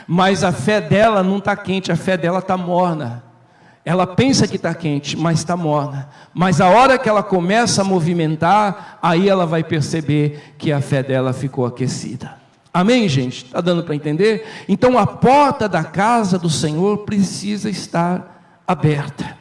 Mas a fé dela não está quente, a fé dela está morna. Ela pensa que está quente, mas está morna. Mas a hora que ela começa a movimentar, aí ela vai perceber que a fé dela ficou aquecida. Amém, gente? Está dando para entender? Então a porta da casa do Senhor precisa estar aberta.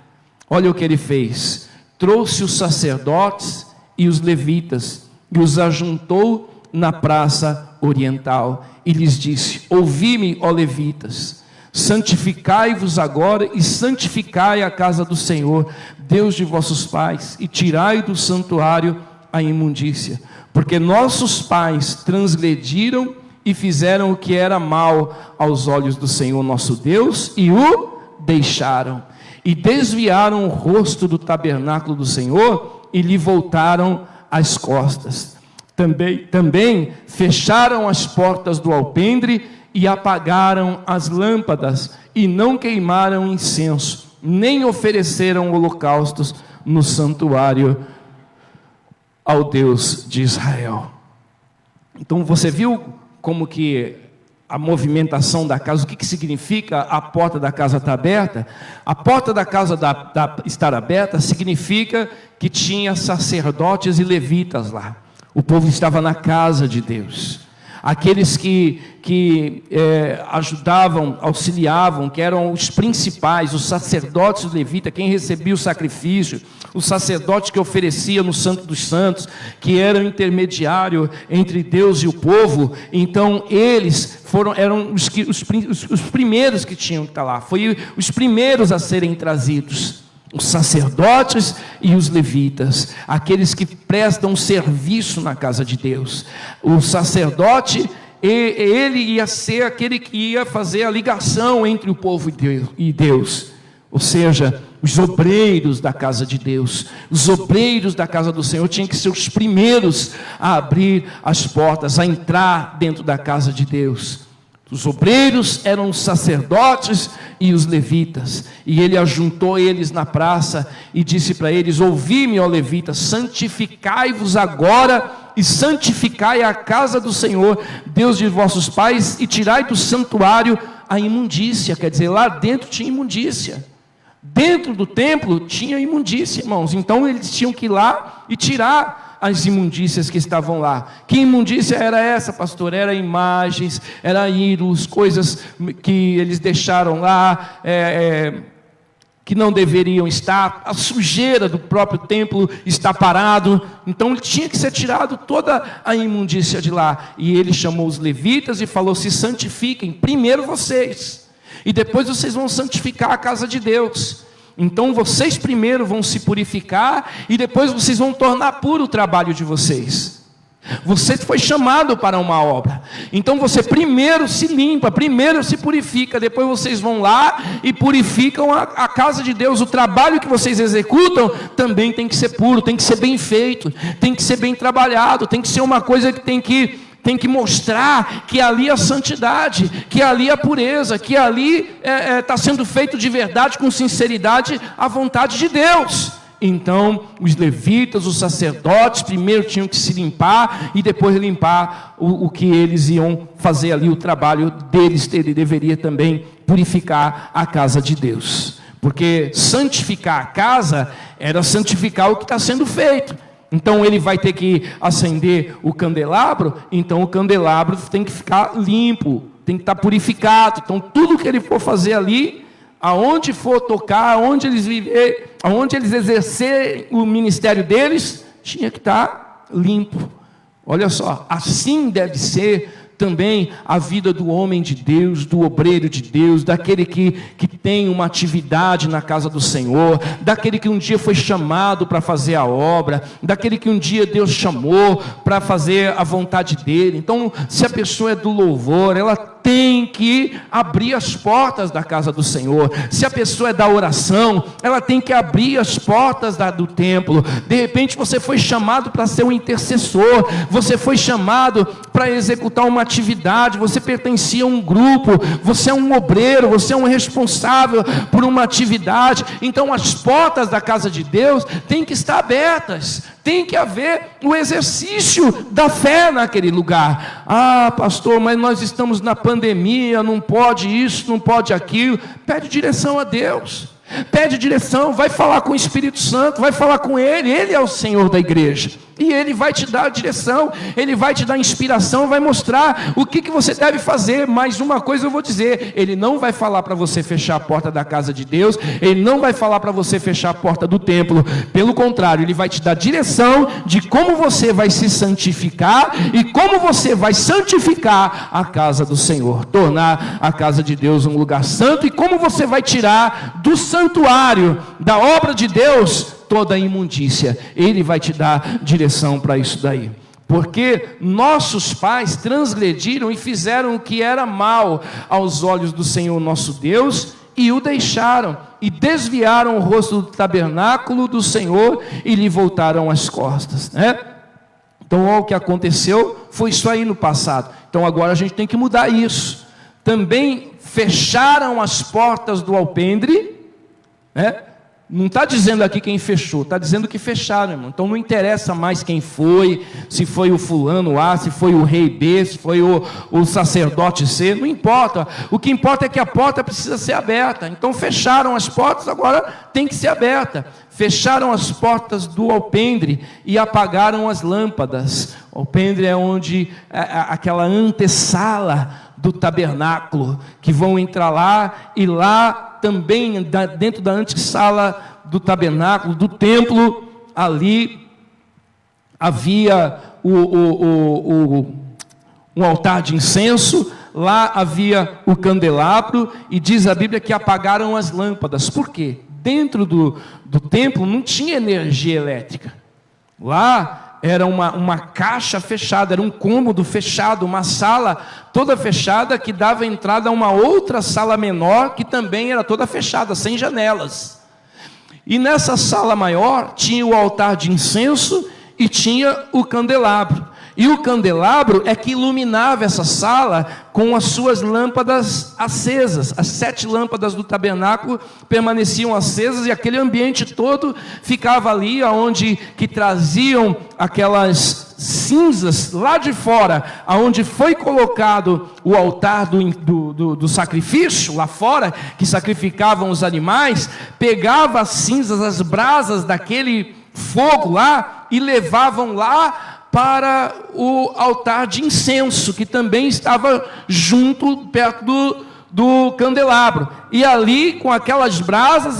Olha o que ele fez. Trouxe os sacerdotes e os levitas e os ajuntou na praça oriental e lhes disse: ouvi-me, ó levitas, santificai-vos agora e santificai a casa do Senhor, Deus de vossos pais, e tirai do santuário a imundícia, porque nossos pais transgrediram e fizeram o que era mal aos olhos do Senhor nosso Deus, e o deixaram, e desviaram o rosto do tabernáculo do Senhor, e lhe voltaram as costas. Também fecharam as portas do alpendre, e apagaram as lâmpadas, e não queimaram incenso, nem ofereceram holocaustos no santuário ao Deus de Israel. Então você viu como que a movimentação da casa, o que significa a porta da casa estar aberta? A porta da casa estar aberta significa que tinha sacerdotes e levitas lá. O povo estava na casa de Deus. Aqueles que ajudavam, auxiliavam, que eram os principais, os sacerdotes e levitas, quem recebia o sacrifício, o sacerdote que oferecia no Santo dos Santos, que era o intermediário entre Deus e o povo. Então eles eram os primeiros que tinham que estar lá, foi os primeiros a serem trazidos. Os sacerdotes e os levitas, aqueles que prestam serviço na casa de Deus. O sacerdote, ele ia ser aquele que ia fazer a ligação entre o povo e Deus. Ou seja, os obreiros da casa de Deus, os obreiros da casa do Senhor tinham que ser os primeiros a abrir as portas, a entrar dentro da casa de Deus. Os obreiros eram os sacerdotes e os levitas, e ele ajuntou eles na praça e disse para eles: ouvi-me, ó levitas, santificai-vos agora e santificai a casa do Senhor, Deus de vossos pais, e tirai do santuário a imundícia. Quer dizer, lá dentro tinha imundícia, dentro do templo tinha imundícia, irmãos. Então eles tinham que ir lá e tirar as imundícias que estavam lá. Que imundícia era essa, pastor? Era imagens, era ídolos, coisas que eles deixaram lá, que não deveriam estar. A sujeira do próprio templo está parado. Então tinha que ser tirado toda a imundícia de lá. E ele chamou os levitas e falou: se santifiquem primeiro vocês, e depois vocês vão santificar a casa de Deus. Então vocês primeiro vão se purificar, e depois vocês vão tornar puro o trabalho de vocês. Você foi chamado para uma obra, então você primeiro se limpa, primeiro se purifica, depois vocês vão lá e purificam a casa de Deus. O trabalho que vocês executam também tem que ser puro, tem que ser bem feito, tem que ser bem trabalhado, tem que ser uma coisa que tem que mostrar que ali é a santidade, que ali é a pureza, que ali está sendo feito de verdade, com sinceridade, a vontade de Deus. Então os levitas, os sacerdotes, primeiro tinham que se limpar, e depois limpar o que eles iam fazer ali, o trabalho deles. Ele deveria também purificar a casa de Deus, porque santificar a casa era santificar o que está sendo feito. Então ele vai ter que acender o candelabro, então o candelabro tem que ficar limpo, tem que estar purificado. Então tudo que ele for fazer ali, aonde for tocar, aonde eles viver, aonde eles exercerem o ministério deles, tinha que estar limpo. Olha só, assim deve ser também a vida do homem de Deus, do obreiro de Deus, daquele que tem uma atividade na casa do Senhor, daquele que um dia foi chamado para fazer a obra, daquele que um dia Deus chamou para fazer a vontade dele. Então, se a pessoa é do louvor, ela tem que abrir as portas da casa do Senhor. Se a pessoa é da oração, ela tem que abrir as portas do templo. De repente você foi chamado para ser um intercessor, você foi chamado para executar uma atividade, você pertencia a um grupo, você é um obreiro, você é um responsável por uma atividade. Então as portas da casa de Deus têm que estar abertas, tem que haver o exercício da fé naquele lugar. Ah, pastor, mas nós estamos na pandemia, não pode isso, não pode aquilo. Pede direção a Deus, pede direção, vai falar com o Espírito Santo, vai falar com Ele é o Senhor da igreja. E Ele vai te dar a direção, Ele vai te dar inspiração, vai mostrar o que você deve fazer. Mas uma coisa eu vou dizer: Ele não vai falar para você fechar a porta da casa de Deus, Ele não vai falar para você fechar a porta do templo. Pelo contrário, Ele vai te dar direção de como você vai se santificar e como você vai santificar a casa do Senhor, tornar a casa de Deus um lugar santo, e como você vai tirar do santuário, da obra de Deus, toda a imundícia. Ele vai te dar direção para isso daí. Porque nossos pais transgrediram e fizeram o que era mal aos olhos do Senhor nosso Deus, e o deixaram, e desviaram o rosto do tabernáculo do Senhor, e lhe voltaram as costas, né? Então, o que aconteceu foi isso aí no passado. Então, agora a gente tem que mudar isso. Também fecharam as portas do alpendre, né? Não está dizendo aqui quem fechou, está dizendo que fecharam, irmão. Então não interessa mais quem foi, se foi o fulano A, se foi o rei B, se foi o sacerdote C, não importa. O que importa é que a porta precisa ser aberta. Então fecharam as portas, agora tem que ser aberta. Fecharam as portas do alpendre e apagaram as lâmpadas. O alpendre é onde aquela antessala do tabernáculo, que vão entrar lá, e lá também dentro da antessala do tabernáculo, do templo, ali havia um altar de incenso, lá havia o candelabro, e diz a Bíblia que apagaram as lâmpadas. Por quê? Dentro do templo não tinha energia elétrica. Lá era uma caixa fechada, era um cômodo fechado, uma sala toda fechada, que dava entrada a uma outra sala menor, que também era toda fechada, sem janelas. E nessa sala maior tinha o altar de incenso e tinha o candelabro. E o candelabro é que iluminava essa sala com as suas lâmpadas acesas. As 7 lâmpadas do tabernáculo permaneciam acesas, e aquele ambiente todo ficava ali, onde que traziam aquelas cinzas lá de fora, aonde foi colocado o altar do sacrifício, lá fora, que sacrificavam os animais, pegava as cinzas, as brasas daquele fogo lá, e levavam lá para o altar de incenso, que também estava junto, perto do candelabro. E ali, com aquelas brasas,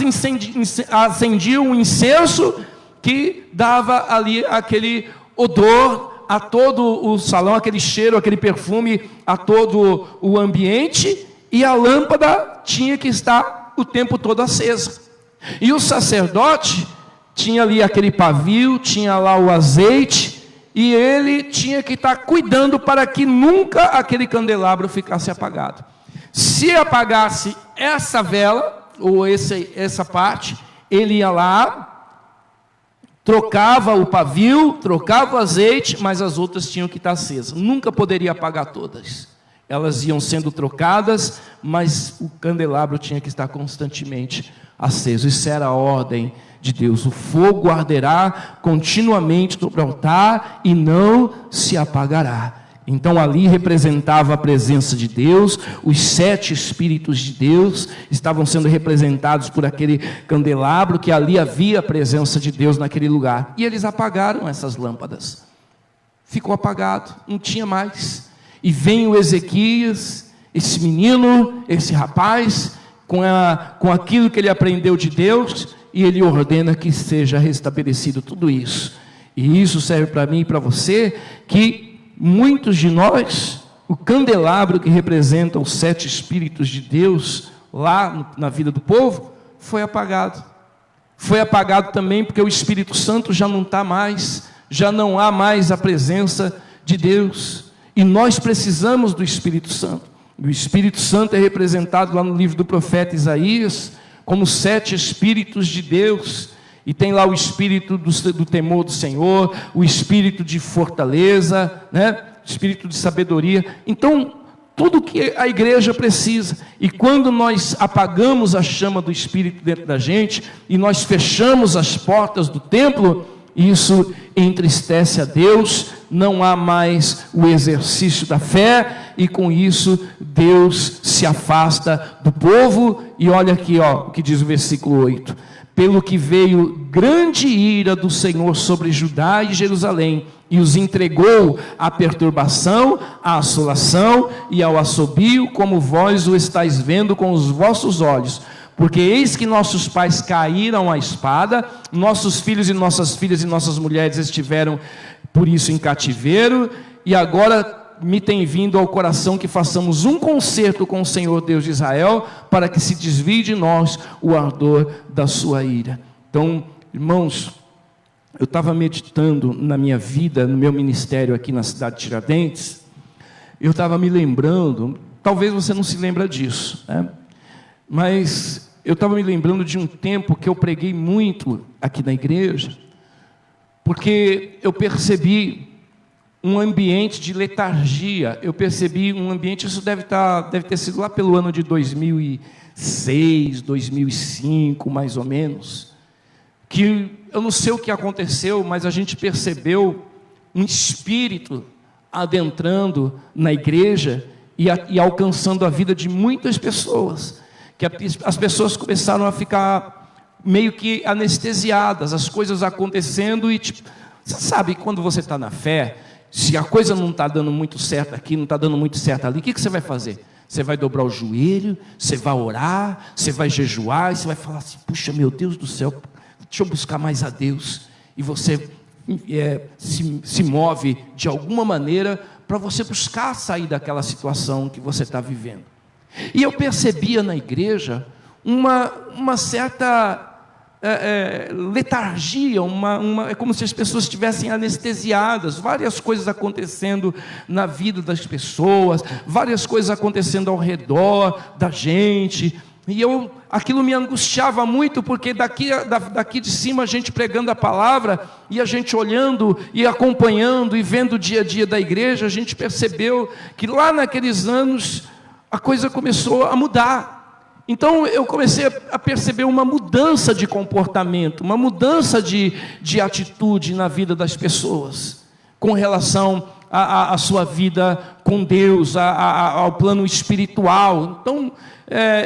acendiam um incenso que dava ali aquele odor a todo o salão, aquele cheiro, aquele perfume a todo o ambiente, e a lâmpada tinha que estar o tempo todo acesa. E o sacerdote tinha ali aquele pavio, tinha lá o azeite, e ele tinha que estar cuidando para que nunca aquele candelabro ficasse apagado. Se apagasse essa vela, ou essa parte, ele ia lá, trocava o pavio, trocava o azeite, mas as outras tinham que estar acesas. Nunca poderia apagar todas. Elas iam sendo trocadas, mas o candelabro tinha que estar constantemente aceso. Isso era a ordem de Deus. O fogo arderá continuamente sobre o altar e não se apagará. Então ali representava a presença de Deus. Os 7 Espíritos de Deus estavam sendo representados por aquele candelabro, que ali havia a presença de Deus naquele lugar. E eles apagaram essas lâmpadas. Ficou apagado, não tinha mais. E vem o Ezequias, esse menino, esse rapaz, com aquilo que ele aprendeu de Deus, e ele ordena que seja restabelecido tudo isso. E isso serve para mim e para você, que muitos de nós, o candelabro que representa os 7 Espíritos de Deus lá na vida do povo, foi apagado. Foi apagado também porque o Espírito Santo já não está mais, já não há mais a presença de Deus. E nós precisamos do Espírito Santo. O Espírito Santo é representado lá no livro do profeta Isaías como 7 Espíritos de Deus. E tem lá o espírito do temor do Senhor, o espírito de fortaleza, né? O espírito de sabedoria. Então, tudo que a igreja precisa. E quando nós apagamos a chama do Espírito dentro da gente, e nós fechamos as portas do templo, isso entristece a Deus, não há mais o exercício da fé, e com isso Deus se afasta do povo. E olha aqui, o que diz o versículo 8: pelo que veio grande ira do Senhor sobre Judá e Jerusalém, e os entregou à perturbação, à assolação e ao assobio, como vós o estáis vendo com os vossos olhos. Porque eis que nossos pais caíram à espada, nossos filhos e nossas filhas e nossas mulheres estiveram por isso em cativeiro, e agora me tem vindo ao coração que façamos um concerto com o Senhor Deus de Israel, para que se desvie de nós o ardor da sua ira. Então, irmãos, eu estava meditando na minha vida, no meu ministério aqui na cidade de Tiradentes, eu estava me lembrando, talvez você não se lembra disso, né? Mas eu estava me lembrando de um tempo que eu preguei muito aqui na igreja, porque eu percebi um ambiente de letargia, eu percebi um ambiente, isso deve ter sido lá pelo ano de 2006, 2005, mais ou menos, que eu não sei o que aconteceu, mas a gente percebeu um espírito adentrando na igreja e alcançando a vida de muitas pessoas, que as pessoas começaram a ficar meio que anestesiadas, as coisas acontecendo e tipo, você sabe, quando você está na fé, se a coisa não está dando muito certo aqui, não está dando muito certo ali, o que você vai fazer? Você vai dobrar o joelho, você vai orar, você vai jejuar, e você vai falar assim, puxa, meu Deus do céu, deixa eu buscar mais a Deus. E você se move de alguma maneira para você buscar sair daquela situação que você está vivendo. E eu percebia na igreja uma certa letargia, é como se as pessoas estivessem anestesiadas, várias coisas acontecendo na vida das pessoas, várias coisas acontecendo ao redor da gente, e aquilo me angustiava muito, porque daqui de cima a gente pregando a palavra, e a gente olhando e acompanhando e vendo o dia a dia da igreja, a gente percebeu que lá naqueles anos a coisa começou a mudar. Então eu comecei a perceber uma mudança de comportamento, uma mudança de atitude na vida das pessoas, com relação à sua vida com Deus, ao plano espiritual. Então,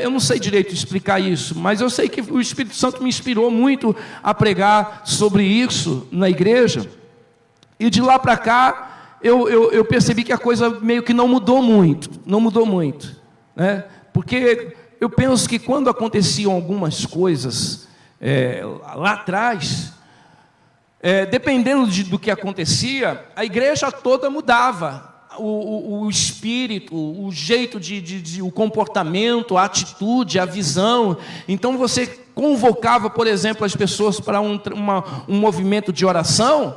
eu não sei direito explicar isso, mas eu sei que o Espírito Santo me inspirou muito a pregar sobre isso na igreja, e de lá para cá, eu percebi que a coisa meio que não mudou muito, né? Porque eu penso que quando aconteciam algumas coisas lá atrás, dependendo do que acontecia, a igreja toda mudava. O espírito, o jeito o comportamento, a atitude, a visão. Então você convocava, por exemplo, as pessoas para um movimento de oração,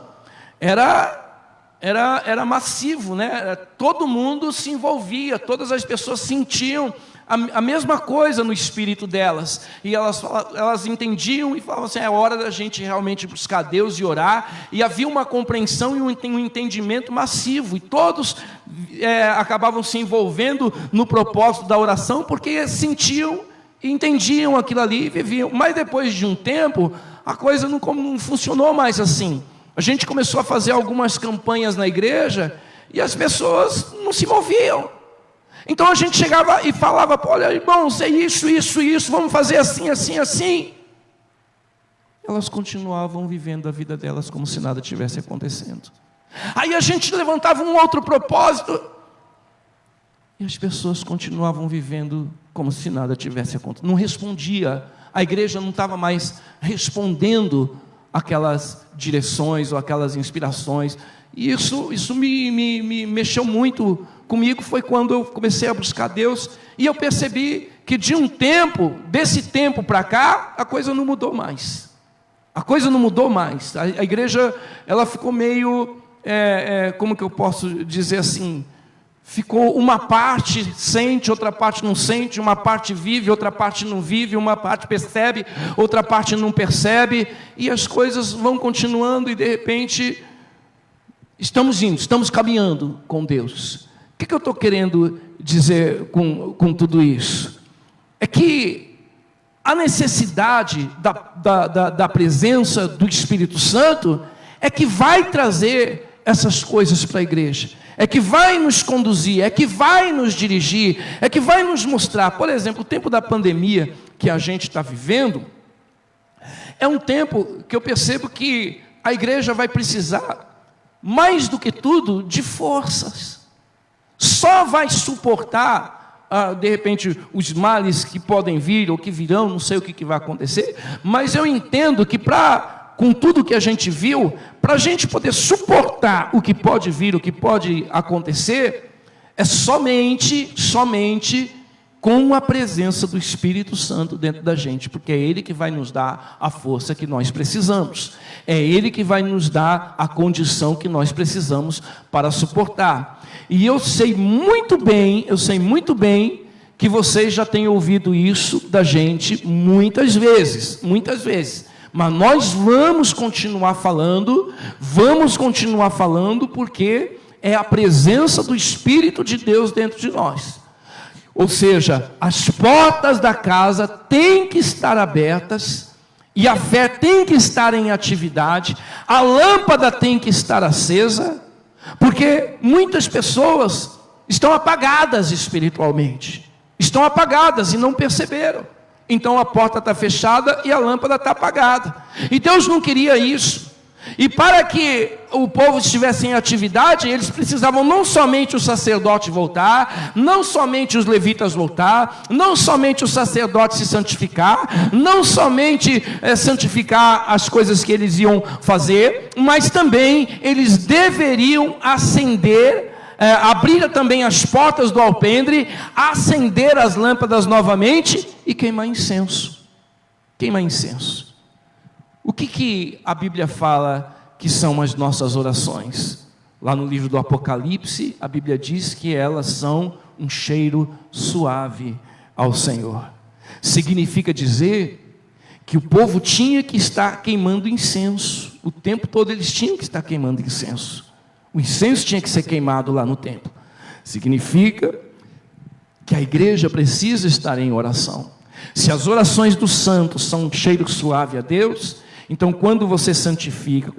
era massivo, né? Todo mundo se envolvia, todas as pessoas sentiam a mesma coisa no espírito delas, e elas entendiam e falavam assim, é hora da gente realmente buscar Deus e orar, e havia uma compreensão e um entendimento massivo, e todos acabavam se envolvendo no propósito da oração, porque sentiam e entendiam aquilo ali e viviam. Mas depois de um tempo, a coisa não funcionou mais assim. A gente começou a fazer algumas campanhas na igreja, e as pessoas não se moviam. Então a gente chegava e falava, olha, irmãos, é isso, vamos fazer assim, assim, assim. Elas continuavam vivendo a vida delas como se nada tivesse acontecendo. Aí a gente levantava um outro propósito, e as pessoas continuavam vivendo como se nada tivesse acontecido. Não respondia, a igreja não estava mais respondendo aquelas direções ou aquelas inspirações. E isso me mexeu muito comigo. Foi quando eu comecei a buscar Deus, e eu percebi que desse tempo para cá, a coisa não mudou mais. A igreja, ela ficou meio, como que eu posso dizer assim, ficou uma parte sente, outra parte não sente, uma parte vive, outra parte não vive, uma parte percebe, outra parte não percebe, e as coisas vão continuando, e de repente estamos caminhando com Deus. O que eu estou querendo dizer com tudo isso? É que a necessidade da presença do Espírito Santo é que vai trazer essas coisas para a igreja, é que vai nos conduzir, é que vai nos dirigir, é que vai nos mostrar. Por exemplo, o tempo da pandemia que a gente está vivendo, É um tempo que eu percebo que a igreja vai precisar, mais do que tudo, de forças. Só vai suportar, de repente, os males que podem vir ou que virão, não sei o que vai acontecer, mas eu entendo que com tudo que a gente viu, para a gente poder suportar o que pode vir, o que pode acontecer, é somente com a presença do Espírito Santo dentro da gente, porque é Ele que vai nos dar a força que nós precisamos, é Ele que vai nos dar a condição que nós precisamos para suportar. E eu sei muito bem que vocês já têm ouvido isso da gente muitas vezes, mas nós vamos continuar falando, porque é a presença do Espírito de Deus dentro de nós. Ou seja, as portas da casa têm que estar abertas, e a fé tem que estar em atividade, a lâmpada tem que estar acesa, porque muitas pessoas estão apagadas espiritualmente, estão apagadas e não perceberam. Então a porta está fechada e a lâmpada está apagada, e Deus não queria isso. E para que o povo estivesse em atividade, eles precisavam não somente o sacerdote voltar, não somente os levitas voltar, não somente o sacerdote se santificar, não somente santificar as coisas que eles iam fazer, mas também eles deveriam acender, abrir também as portas do alpendre, acender as lâmpadas novamente e queimar incenso. O que a Bíblia fala que são as nossas orações? Lá no livro do Apocalipse, a Bíblia diz que elas são um cheiro suave ao Senhor. Significa dizer que o povo tinha que estar queimando incenso. O tempo todo eles tinham que estar queimando incenso. O incenso tinha que ser queimado lá no templo. Significa que a igreja precisa estar em oração. Se as orações dos santos são um cheiro suave a Deus, então quando você santifica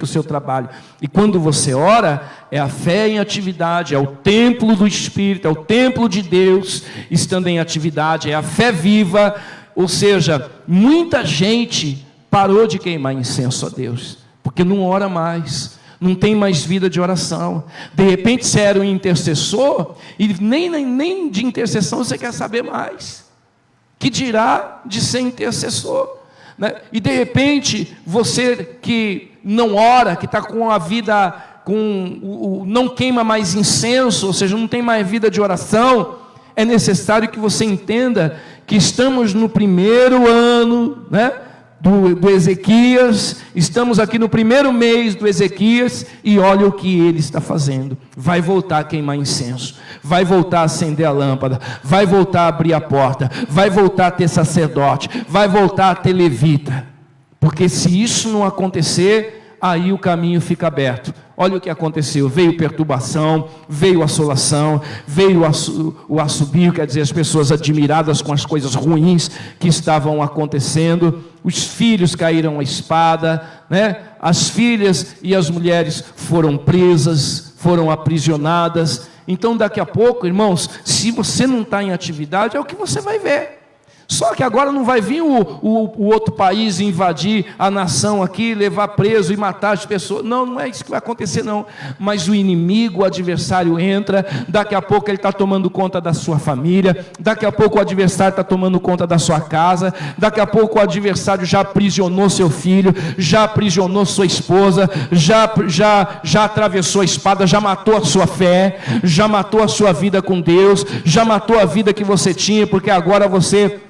o seu trabalho, e quando você ora, é a fé em atividade, é o templo do Espírito, é o templo de Deus estando em atividade, é a fé viva. Ou seja, muita gente parou de queimar incenso a Deus, porque não ora mais, não tem mais vida de oração. De repente você era um intercessor, e nem de intercessão você quer saber mais, que dirá de ser intercessor, né? E de repente, você que não ora, que está com a vida, não queima mais incenso, ou seja, não tem mais vida de oração, é necessário que você entenda que estamos no primeiro ano, né, do Ezequias, estamos aqui no primeiro mês do Ezequias, e olha o que ele está fazendo. Vai voltar a queimar incenso, vai voltar a acender a lâmpada, vai voltar a abrir a porta, vai voltar a ter sacerdote, vai voltar a ter levita, porque se isso não acontecer, aí o caminho fica aberto. Olha o que aconteceu: veio perturbação, veio assolação, veio o assobio, quer dizer, as pessoas admiradas com as coisas ruins que estavam acontecendo, os filhos caíram à espada, né? As filhas e as mulheres foram presas, foram aprisionadas. Então daqui a pouco, irmãos, se você não está em atividade, é o que você vai ver. Só que agora não vai vir o outro país invadir a nação aqui, levar preso e matar as pessoas. Não é isso que vai acontecer não. Mas o inimigo, o adversário entra, daqui a pouco ele está tomando conta da sua família, daqui a pouco o adversário está tomando conta da sua casa, daqui a pouco o adversário já aprisionou seu filho, já aprisionou sua esposa, já atravessou a espada, já matou a sua fé, já matou a sua vida com Deus, já matou a vida que você tinha, porque agora você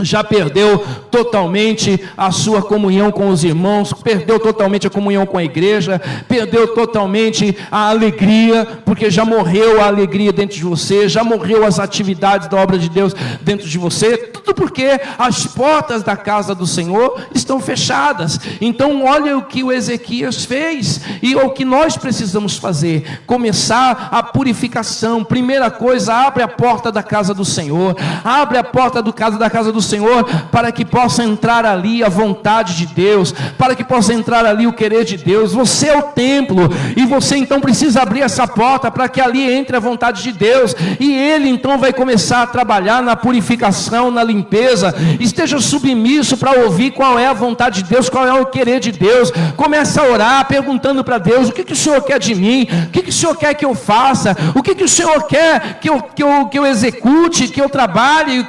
já perdeu totalmente a sua comunhão com os irmãos, perdeu totalmente a comunhão com a igreja, perdeu totalmente a alegria, porque já morreu a alegria dentro de você, já morreu as atividades da obra de Deus dentro de você, tudo porque as portas da casa do Senhor estão fechadas. Então olha o que o Ezequias fez, e o que nós precisamos fazer: começar a purificação. Primeira coisa, abre a porta da casa do Senhor, abre a porta da casa do Senhor, para que possa entrar ali a vontade de Deus, para que possa entrar ali o querer de Deus. Você é o templo, e você então precisa abrir essa porta para que ali entre a vontade de Deus, e Ele então vai começar a trabalhar na purificação, na limpeza, limpeza. Esteja submisso para ouvir qual é a vontade de Deus, qual é o querer de Deus. Comece a orar perguntando para Deus: o que o Senhor quer de mim? O que o Senhor quer que eu faça? O que o Senhor quer que eu execute, que eu trabalhe? O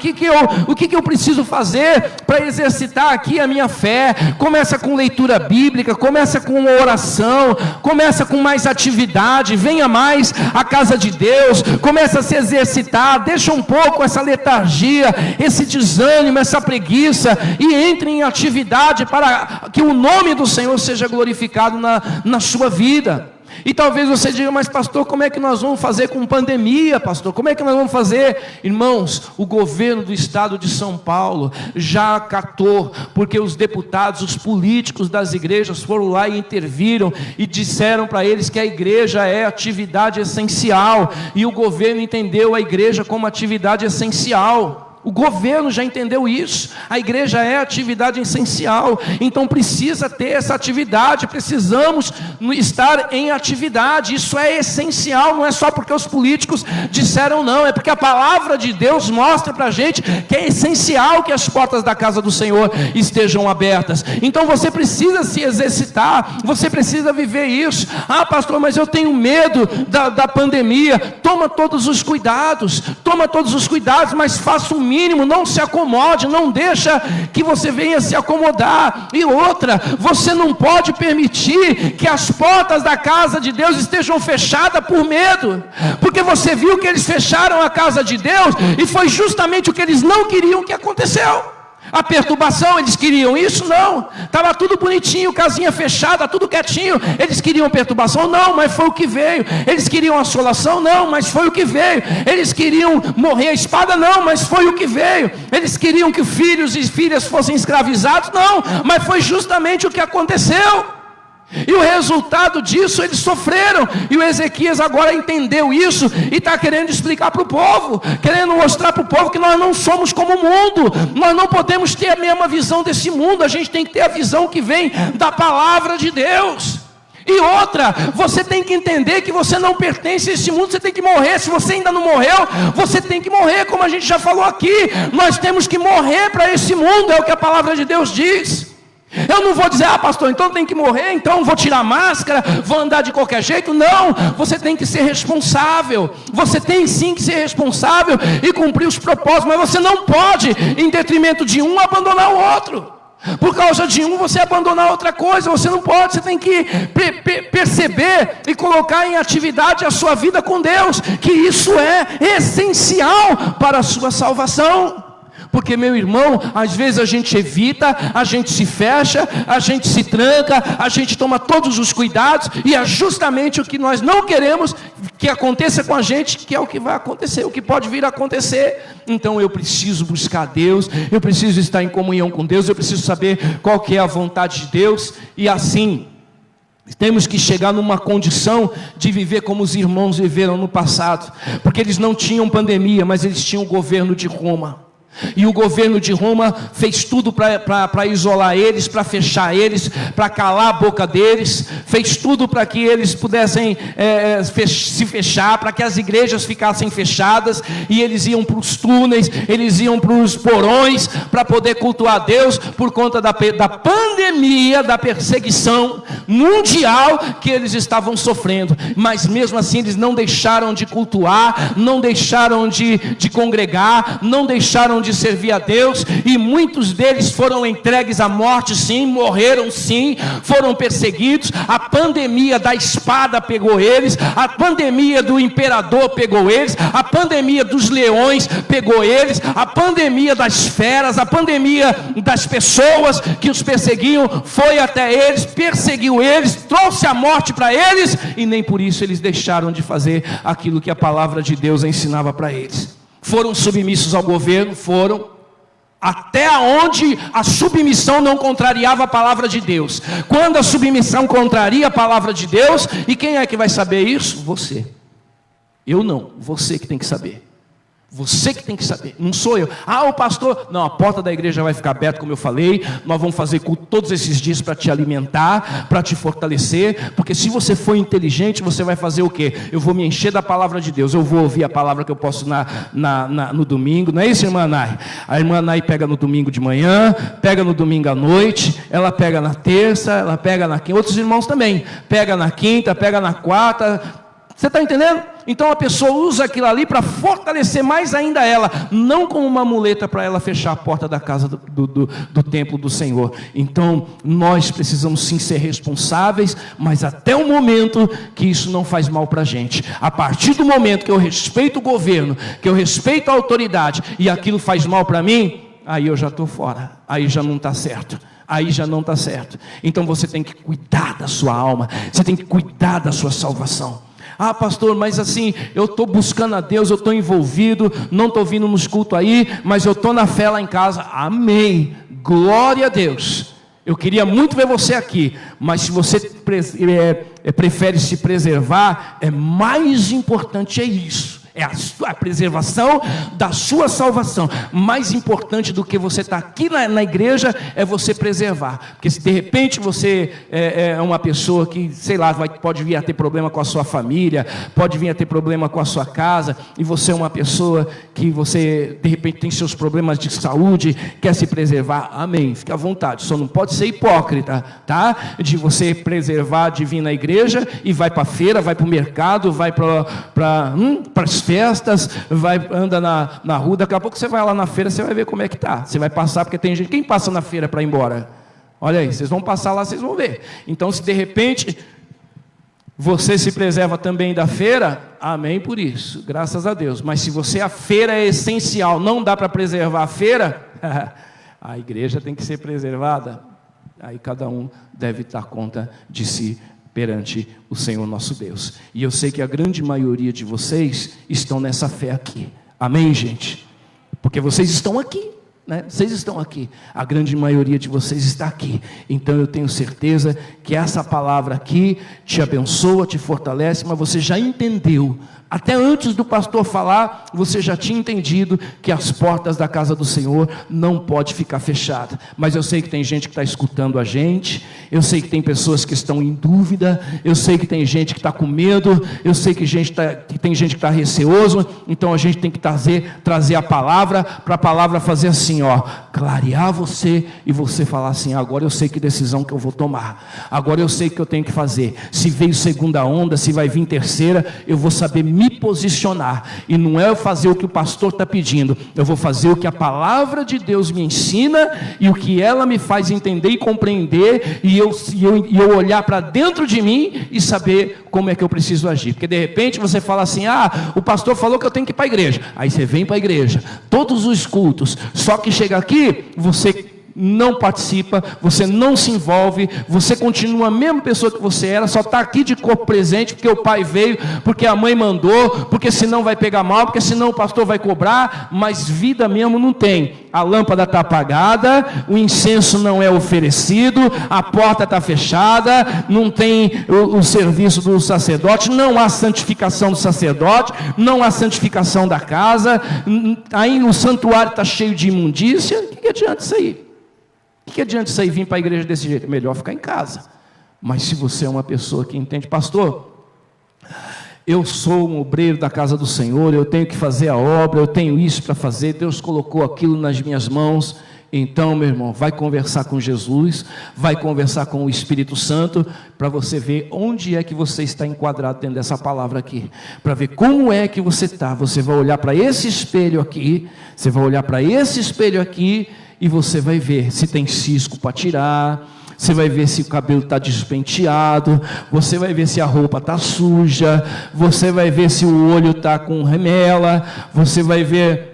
que eu preciso fazer para exercitar aqui a minha fé? Começa com leitura bíblica, começa com oração, começa com mais atividade, venha mais à casa de Deus, começa a se exercitar, deixa um pouco essa letargia, esse desânimo, essa preguiça, e entre em atividade para que o nome do Senhor seja glorificado na sua vida. E talvez você diga: mas pastor, como é que nós vamos fazer com pandemia, pastor? Como é que nós vamos fazer? Irmãos, o governo do estado de São Paulo já acatou, porque os deputados, os políticos das igrejas foram lá e interviram e disseram para eles que a igreja é atividade essencial, e o governo entendeu a igreja como atividade essencial. O governo já entendeu isso. A igreja é atividade essencial, então precisa ter essa atividade, precisamos estar em atividade. Isso é essencial, não é só porque os políticos disseram não, é porque a palavra de Deus mostra para a gente que é essencial que as portas da casa do Senhor estejam abertas. Então você precisa se exercitar, você precisa viver isso. Ah, pastor, mas eu tenho medo da pandemia. Toma todos os cuidados, mas faça o mínimo, não se acomode, não deixa que você venha se acomodar. E outra, você não pode permitir que as portas da casa de Deus estejam fechadas por medo, porque você viu que eles fecharam a casa de Deus, e foi justamente o que eles não queriam que aconteceu. A perturbação, eles queriam isso? Não. Estava tudo bonitinho, casinha fechada, tudo quietinho. Eles queriam perturbação? Não, mas foi o que veio. Eles queriam assolação? Não, mas foi o que veio. Eles queriam morrer a espada? Não, mas foi o que veio. Eles queriam que filhos e filhas fossem escravizados? Não, mas foi justamente o que aconteceu. E o resultado disso, eles sofreram. E o Ezequias agora entendeu isso e está querendo explicar para o povo, querendo mostrar para o povo que nós não somos como o mundo. Nós não podemos ter a mesma visão desse mundo. A gente tem que ter a visão que vem da palavra de Deus. E outra, você tem que entender que você não pertence a esse mundo. Você tem que morrer. Se você ainda não morreu, você tem que morrer, como a gente já falou aqui. Nós temos que morrer para esse mundo, é o que a palavra de Deus diz. Eu não vou dizer: ah, pastor, então tem que morrer, então vou tirar a máscara, vou andar de qualquer jeito. Não, você tem que ser responsável. Você tem sim que ser responsável e cumprir os propósitos, mas você não pode, em detrimento de um, abandonar o outro. Por causa de um, você abandonar outra coisa. Você não pode, você tem que perceber e colocar em atividade a sua vida com Deus, que isso é essencial para a sua salvação. Porque, meu irmão, às vezes a gente evita, a gente se fecha, a gente se tranca, a gente toma todos os cuidados, e é justamente o que nós não queremos que aconteça com a gente, que é o que vai acontecer, o que pode vir a acontecer. Então eu preciso buscar Deus, eu preciso estar em comunhão com Deus, eu preciso saber qual que é a vontade de Deus, e assim temos que chegar numa condição de viver como os irmãos viveram no passado, porque eles não tinham pandemia, mas eles tinham o governo de Roma. E o governo de Roma fez tudo para isolar eles, para fechar eles, para calar a boca deles, fez tudo para que eles pudessem se fechar, para que as igrejas ficassem fechadas, e eles iam para os túneis, eles iam para os porões, para poder cultuar a Deus, por conta da pandemia, da perseguição mundial que eles estavam sofrendo. Mas mesmo assim eles não deixaram de cultuar, não deixaram de congregar, não deixaram de servir a Deus, e muitos deles foram entregues à morte, sim, morreram sim, foram perseguidos. A pandemia da espada pegou eles, a pandemia do imperador pegou eles, a pandemia dos leões pegou eles, a pandemia das feras, a pandemia das pessoas que os perseguiam foi até eles, perseguiu eles, trouxe a morte para eles, e nem por isso eles deixaram de fazer aquilo que a palavra de Deus ensinava para eles. Foram submissos ao governo, foram, até onde a submissão não contrariava a palavra de Deus. Quando a submissão contraria a palavra de Deus, e quem é que vai saber isso? Você. Eu não, você que tem que saber. Você que tem que saber, não sou eu. O pastor, não, a porta da igreja vai ficar aberta, como eu falei, nós vamos fazer culto todos esses dias para te alimentar, para te fortalecer, porque se você for inteligente, você vai fazer o quê? Eu vou me encher da palavra de Deus, eu vou ouvir a palavra que eu posso no domingo, não é isso, irmã Nai? A irmã Nai pega no domingo de manhã, pega no domingo à noite, ela pega na terça, ela pega na quinta, outros irmãos também, pega na quinta, pega na quarta. Você está entendendo? Então a pessoa usa aquilo ali para fortalecer mais ainda ela, não como uma muleta para ela fechar a porta da casa do templo do Senhor. Então nós precisamos sim ser responsáveis, mas até o momento que isso não faz mal para a gente. A partir do momento que eu respeito o governo, que eu respeito a autoridade e aquilo faz mal para mim, aí eu já estou fora, aí já não está certo. Aí já não está certo. Então você tem que cuidar da sua alma, você tem que cuidar da sua salvação. Pastor, mas assim, eu estou buscando a Deus, eu estou envolvido, não estou vindo nos cultos aí, mas eu estou na fé lá em casa. Amém, glória a Deus. Eu queria muito ver você aqui, mas se você prefere se preservar, mais importante é isso. É a preservação da sua salvação. Mais importante do que você estar aqui na igreja é você preservar. Porque se de repente você é uma pessoa que, sei lá, pode vir a ter problema com a sua família, pode vir a ter problema com a sua casa, e você é uma pessoa que você de repente tem seus problemas de saúde, quer se preservar, amém, fica à vontade. Só não pode ser hipócrita, tá? De você preservar, de vir na igreja e vai para a feira, vai para o mercado, vai para as festas, anda na rua, daqui a pouco você vai lá na feira, você vai ver como é que tá, você vai passar, porque tem gente, quem passa na feira para ir embora? Olha aí, vocês vão passar lá, vocês vão ver. Então se de repente você se preserva também da feira, amém por isso, graças a Deus. Mas se a feira é essencial, não dá para preservar a feira, a igreja tem que ser preservada. Aí cada um deve dar conta de si perante o Senhor nosso Deus. E eu sei que a grande maioria de vocês estão nessa fé aqui. Amém, gente? Porque vocês estão aqui, né? Vocês estão aqui. A grande maioria de vocês está aqui. Então eu tenho certeza que essa palavra aqui te abençoa, te fortalece, mas você já entendeu. Até antes do pastor falar, você já tinha entendido que as portas da casa do Senhor não podem ficar fechadas. Mas eu sei que tem gente que está escutando a gente, eu sei que tem pessoas que estão em dúvida, eu sei que tem gente que está com medo, eu sei que tem gente que está receoso. Então a gente tem que trazer a palavra, para a palavra fazer assim, clarear você, e você falar assim, agora eu sei que decisão que eu vou tomar, agora eu sei o que eu tenho que fazer. Se veio segunda onda, se vai vir terceira, eu vou saber me posicionar, e não é eu fazer o que o pastor está pedindo, eu vou fazer o que a palavra de Deus me ensina, e o que ela me faz entender e compreender, e eu olhar para dentro de mim, e saber como é que eu preciso agir. Porque de repente você fala assim, o pastor falou que eu tenho que ir para a igreja, aí você vem para a igreja, todos os cultos, só que chega aqui, você não participa, você não se envolve, você continua a mesma pessoa que você era, só está aqui de corpo presente, porque o pai veio, porque a mãe mandou, porque senão vai pegar mal, porque senão o pastor vai cobrar, mas vida mesmo não tem. A lâmpada está apagada, o incenso não é oferecido, a porta está fechada, não tem o serviço do sacerdote, não há santificação do sacerdote, não há santificação da casa, aí o santuário está cheio de imundícia. O que adianta isso aí? O que adianta isso aí, vir para a igreja desse jeito? É melhor ficar em casa. Mas se você é uma pessoa que entende, pastor, eu sou um obreiro da casa do Senhor, eu tenho que fazer a obra, eu tenho isso para fazer, Deus colocou aquilo nas minhas mãos. Então, meu irmão, vai conversar com Jesus, vai conversar com o Espírito Santo, para você ver onde é que você está enquadrado dentro dessa palavra aqui, para ver como é que você está. Você vai olhar para esse espelho aqui, você vai olhar para esse espelho aqui, e você vai ver se tem cisco para tirar, você vai ver se o cabelo está despenteado, você vai ver se a roupa está suja, você vai ver se o olho está com remela, você vai ver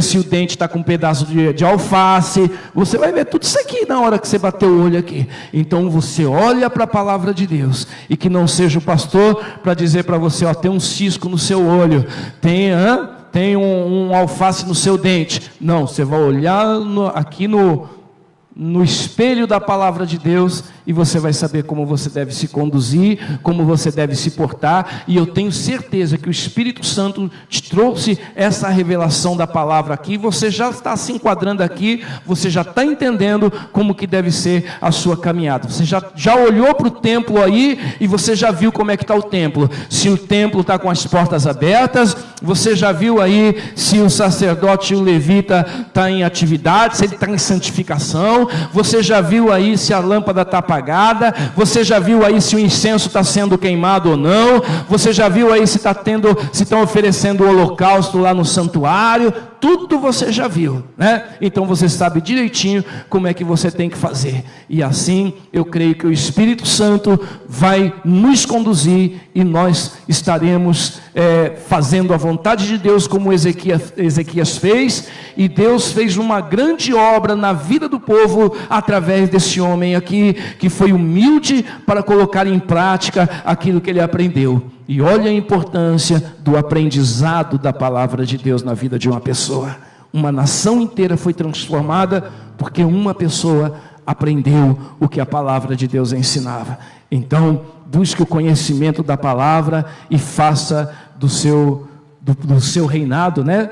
se o dente está com um pedaço de alface, você vai ver tudo isso aqui na hora que você bater o olho aqui. Então você olha para a palavra de Deus, e que não seja o pastor para dizer para você, tem um cisco no seu olho, tem um alface no seu dente. Não, você vai olhar aqui no espelho da palavra de Deus, e você vai saber como você deve se conduzir, como você deve se portar, e eu tenho certeza que o Espírito Santo te trouxe essa revelação da palavra aqui, você já está se enquadrando aqui, você já está entendendo como que deve ser a sua caminhada, você já olhou para o templo aí, e você já viu como é que está o templo, se o templo está com as portas abertas, você já viu aí se o sacerdote e o levita está em atividade, se ele está em santificação, você já viu aí se a lâmpada está apagada, você já viu aí se o incenso está sendo queimado ou não, você já viu aí se estão oferecendo o holocausto lá no santuário, tudo você já viu, né? Então você sabe direitinho como é que você tem que fazer, e assim eu creio que o Espírito Santo vai nos conduzir, e nós estaremos fazendo a vontade de Deus, como Ezequias fez, e Deus fez uma grande obra na vida do povo, através desse homem aqui, que foi humilde para colocar em prática aquilo que ele aprendeu. E olha a importância do aprendizado da palavra de Deus na vida de uma pessoa. Uma nação inteira foi transformada, porque uma pessoa aprendeu o que a palavra de Deus ensinava. Então, busque o conhecimento da palavra, e faça do seu reinado, né?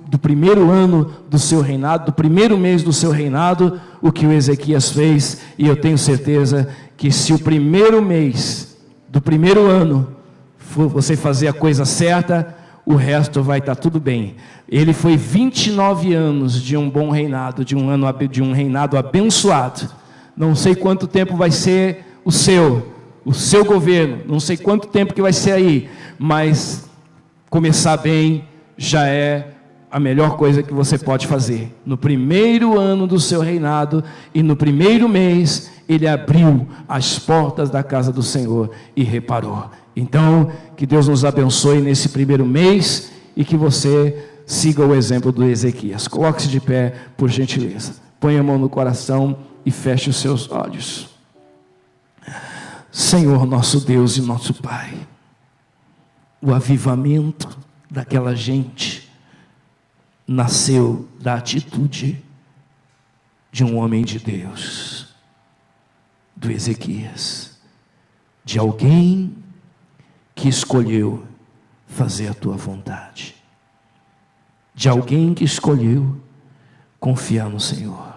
Do primeiro ano do seu reinado, do primeiro mês do seu reinado, o que o Ezequias fez. E eu tenho certeza que se o primeiro mês do primeiro ano for você fazer a coisa certa, o resto vai estar tudo bem. Ele foi 29 anos de um bom reinado, de um reinado abençoado. Não sei quanto tempo vai ser o seu governo, não sei quanto tempo que vai ser aí, mas começar bem já é a melhor coisa que você pode fazer. No primeiro ano do seu reinado, e no primeiro mês, ele abriu as portas da casa do Senhor e reparou. Então, que Deus nos abençoe nesse primeiro mês, e que você siga o exemplo do Ezequias. Coloque-se de pé, por gentileza. Põe a mão no coração e feche os seus olhos. Senhor, nosso Deus e nosso Pai, o avivamento daquela gente nasceu da atitude de um homem de Deus, do Ezequias, de alguém que escolheu fazer a tua vontade, de alguém que escolheu confiar no Senhor.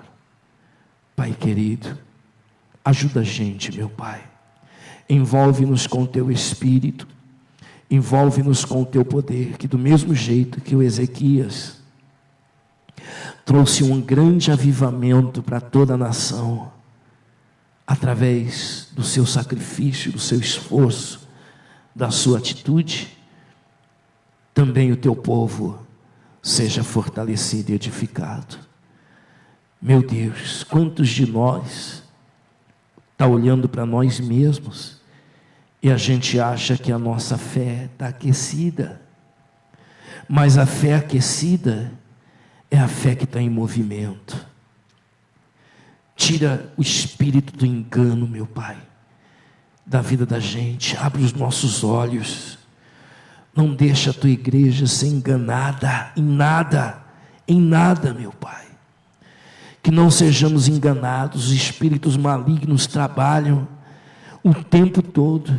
Pai querido, ajuda a gente, meu Pai, envolve-nos com o teu Espírito, envolve-nos com o teu poder, que do mesmo jeito que o Ezequias trouxe um grande avivamento para toda a nação, através do seu sacrifício, do seu esforço, da sua atitude, também o teu povo seja fortalecido e edificado. Meu Deus, quantos de nós está olhando para nós mesmos e a gente acha que a nossa fé está aquecida, mas a fé aquecida é a fé que está em movimento. Tira o espírito do engano, meu Pai, da vida da gente. Abre os nossos olhos. Não deixa a tua igreja ser enganada em nada, meu Pai. Que não sejamos enganados. Os espíritos malignos trabalham o tempo todo.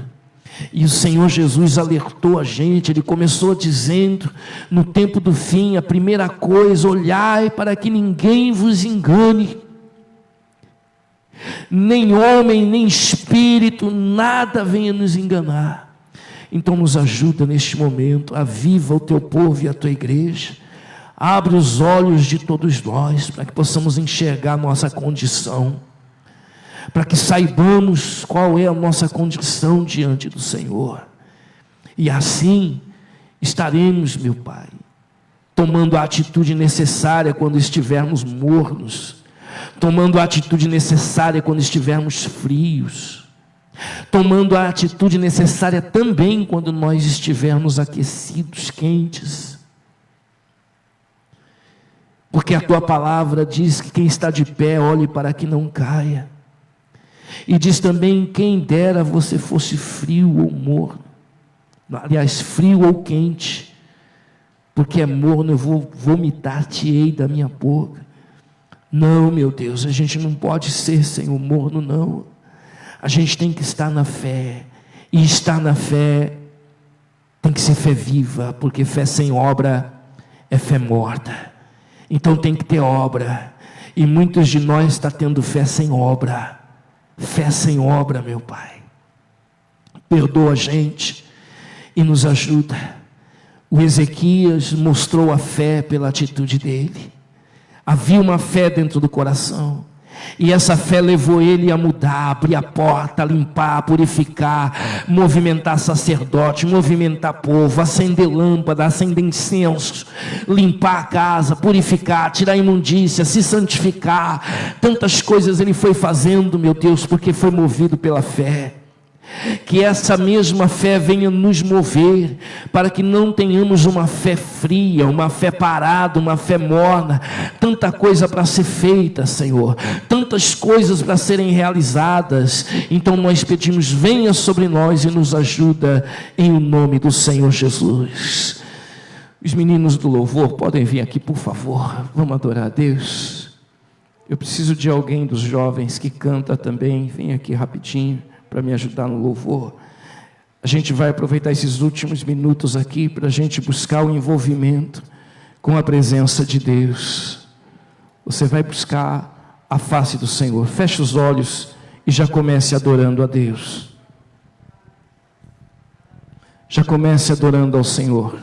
E o Senhor Jesus alertou a gente. Ele começou dizendo: no tempo do fim, a primeira coisa, olhai para que ninguém vos engane. Nem homem, nem espírito, nada venha nos enganar. Então nos ajuda neste momento, aviva o teu povo e a tua igreja, abre os olhos de todos nós, para que possamos enxergar a nossa condição, para que saibamos qual é a nossa condição diante do Senhor, e assim estaremos, meu Pai, tomando a atitude necessária quando estivermos mornos, tomando a atitude necessária quando estivermos frios, tomando a atitude necessária também quando nós estivermos aquecidos, quentes, porque a tua palavra diz que quem está de pé, olhe para que não caia, e diz também: quem dera você fosse frio ou morno, aliás, frio ou quente, porque é morno, eu vou vomitar-te-ei da minha boca. Não, meu Deus, a gente não pode ser, Senhor, morno, não. A gente tem que estar na fé. E estar na fé tem que ser fé viva, porque fé sem obra é fé morta. Então tem que ter obra. E muitos de nós estão tendo fé sem obra. Fé sem obra, meu Pai. Perdoa a gente e nos ajuda. O Ezequias mostrou a fé pela atitude dele. Havia uma fé dentro do coração, e essa fé levou ele a mudar, abrir a porta, limpar, purificar, movimentar sacerdote, movimentar povo, acender lâmpada, acender incenso, limpar a casa, purificar, tirar a imundícia, se santificar. Tantas coisas ele foi fazendo, meu Deus, porque foi movido pela fé. Que essa mesma fé venha nos mover, para que não tenhamos uma fé fria, uma fé parada, uma fé morna. Tanta coisa para ser feita, Senhor, tantas coisas para serem realizadas. Então nós pedimos, venha sobre nós e nos ajuda, em o nome do Senhor Jesus. Os meninos do louvor podem vir aqui, por favor. Vamos adorar a Deus. Eu preciso de alguém dos jovens que canta também. Vem aqui rapidinho para me ajudar no louvor. A gente vai aproveitar esses últimos minutos aqui para a gente buscar o envolvimento com a presença de Deus. Você vai buscar a face do Senhor. Feche os olhos e já comece adorando a Deus. Já comece adorando ao Senhor.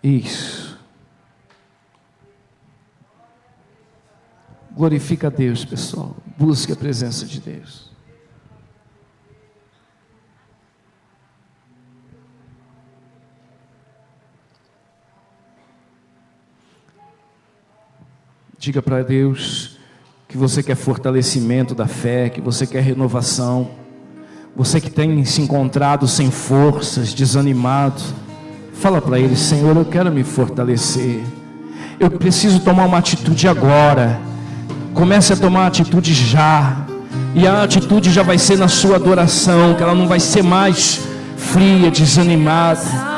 Isso. Glorifica a Deus, pessoal. Busque a presença de Deus. Diga para Deus que você quer fortalecimento da fé, que você quer renovação. Você que tem se encontrado sem forças, desanimado, fala para Ele: Senhor, eu quero me fortalecer. Eu preciso tomar uma atitude agora. Comece a tomar atitude já. E a atitude já vai ser na sua adoração, que ela não vai ser mais fria, desanimada.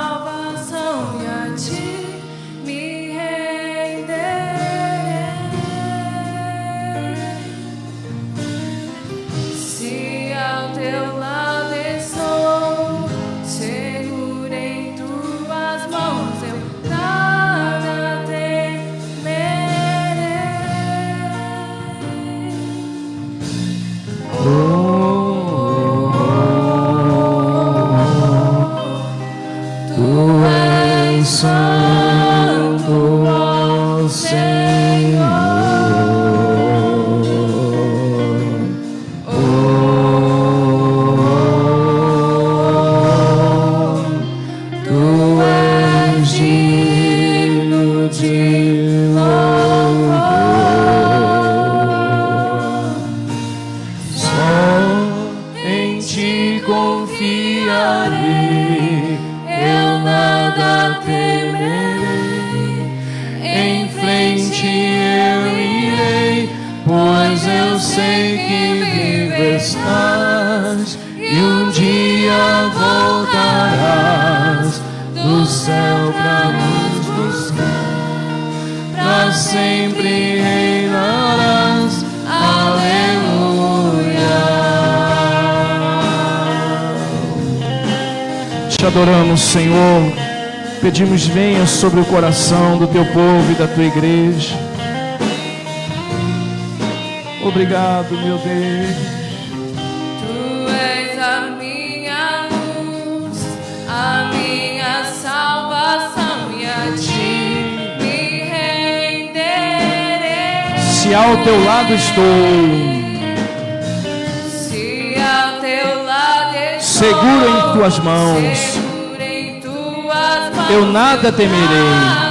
Adoramos, Senhor. Pedimos, venha sobre o coração do teu povo e da tua igreja. Obrigado, meu Deus. Tu és a minha luz, a minha salvação, e a ti me renderei. Se ao teu lado estou, se ao teu lado estou, seguro em tuas mãos, eu nada temerei.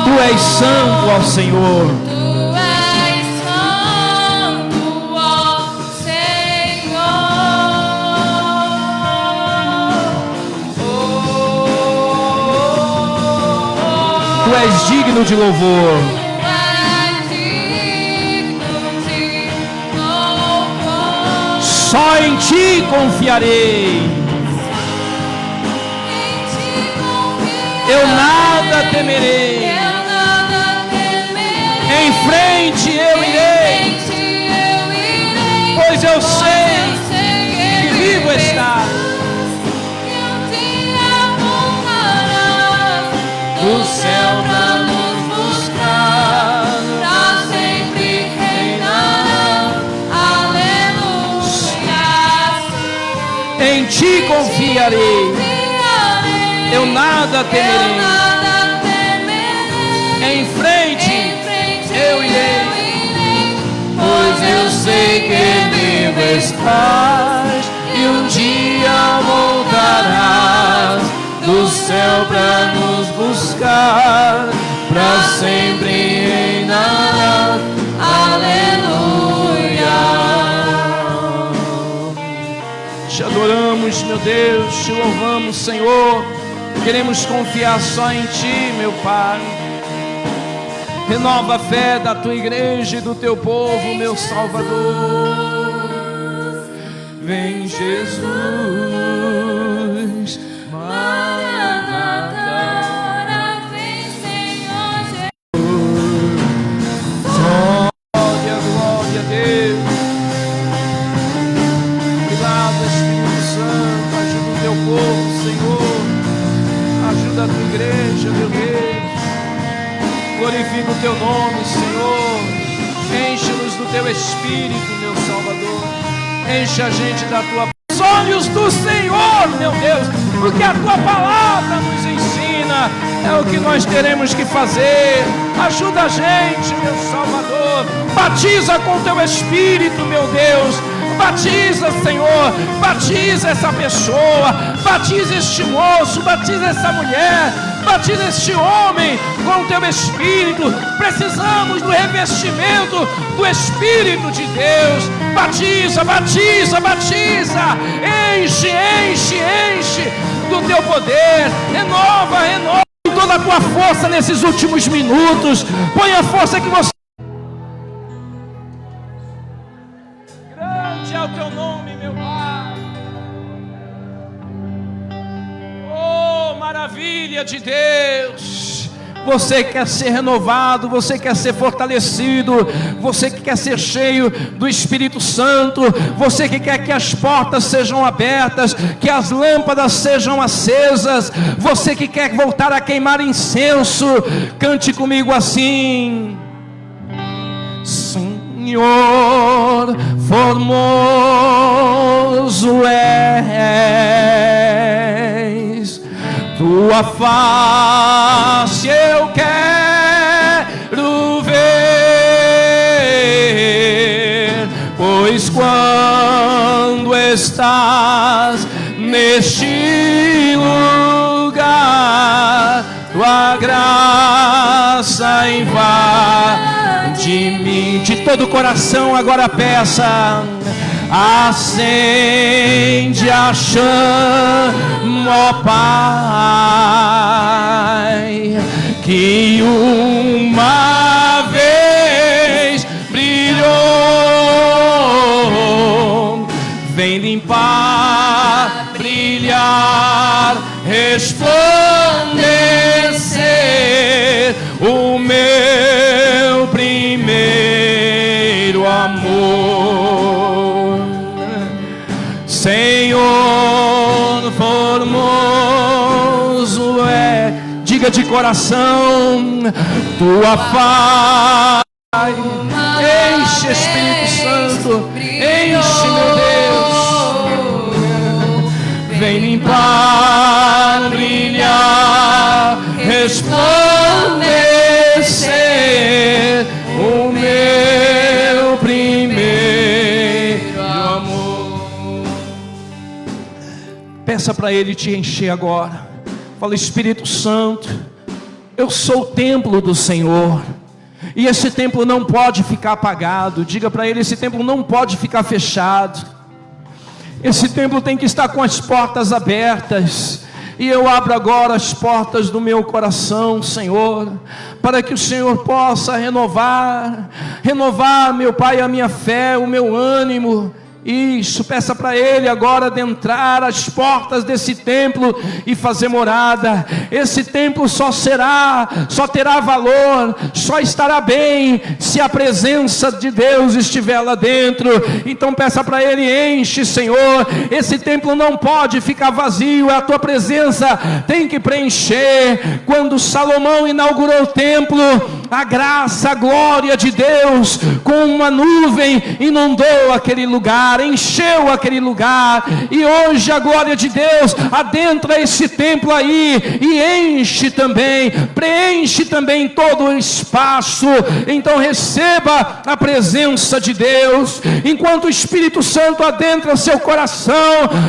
Tu és santo, ó Senhor. Tu és santo, ó Senhor. Tu és digno de louvor. Só em ti confiarei. Eu nada temerei. Em frente eu irei. Pois eu sei que vivo estás. Do céu pra nos buscar, pra sempre reinará. Aleluia. Em ti confiarei. Eu nada temerei. Em frente eu irei. Pois eu sei que vivo estás e um dia voltarás do céu pra nos buscar, pra sempre reinarás. Aleluia. Te adoramos, meu Deus, te louvamos, Senhor. Queremos confiar só em ti, meu Pai. Renova a fé da tua igreja e do teu povo, meu Salvador. Vem, Jesus. Maranata, vem, Senhor Jesus. Glória, glória a Deus. Obrigado, Espírito Santo. Ajuda o teu povo, Senhor. Ajuda a tua igreja, meu Deus. Glorifica o teu nome, Senhor. Enche-nos do teu Espírito, meu Salvador. Enche a gente da tua os olhos do Senhor, meu Deus, porque a tua palavra nos ensina. É o que nós teremos que fazer. Ajuda a gente, meu Salvador. Batiza com teu Espírito, meu Deus. Batiza, Senhor, batiza essa pessoa, batiza este moço, batiza essa mulher, batiza este homem com o teu Espírito. Precisamos do revestimento do Espírito de Deus. Batiza, batiza, batiza. Enche, enche, enche do teu poder. Renova, renova toda a tua força nesses últimos minutos. Põe a força que você... Grande é o teu nome, meu Pai. Oh, maravilha de Deus. Você quer ser renovado, você quer ser fortalecido, você que quer ser cheio do Espírito Santo, você que quer que as portas sejam abertas, que as lâmpadas sejam acesas, você que quer voltar a queimar incenso, cante comigo assim: Senhor, formoso és, tua face eu quero ver, pois quando estás neste lugar, tua graça invade mim. De todo o coração agora peça: acende a chama, ó Pai, que uma vez brilhou. Vem limpar, brilhar, resplandecer o meu primeiro amor. Senhor, formoso é, diga de coração, tua face. Enche, Espírito Santo, enche, meu Deus. Vem limpar, brilhar, resplandecer o meu primeiro amor. Peça para Ele te encher agora. Fala: Espírito Santo, eu sou o templo do Senhor, e esse templo não pode ficar apagado. Diga para Ele: esse templo não pode ficar fechado. Esse templo tem que estar com as portas abertas. E eu abro agora as portas do meu coração, Senhor, para que o Senhor possa renovar, meu Pai, a minha fé, o meu ânimo. Isso, peça para Ele agora adentrar as portas desse templo e fazer morada. Esse templo só terá valor, só estará bem se a presença de Deus estiver lá dentro. Então peça para Ele: enche, Senhor. Esse templo não pode ficar vazio, a Tua presença tem que preencher. Quando Salomão inaugurou o templo, a graça, a glória de Deus com uma nuvem inundou aquele lugar, encheu aquele lugar, e hoje a glória de Deus adentra esse templo aí e enche também, preenche também todo o espaço. Então receba a presença de Deus, enquanto o Espírito Santo adentra seu coração,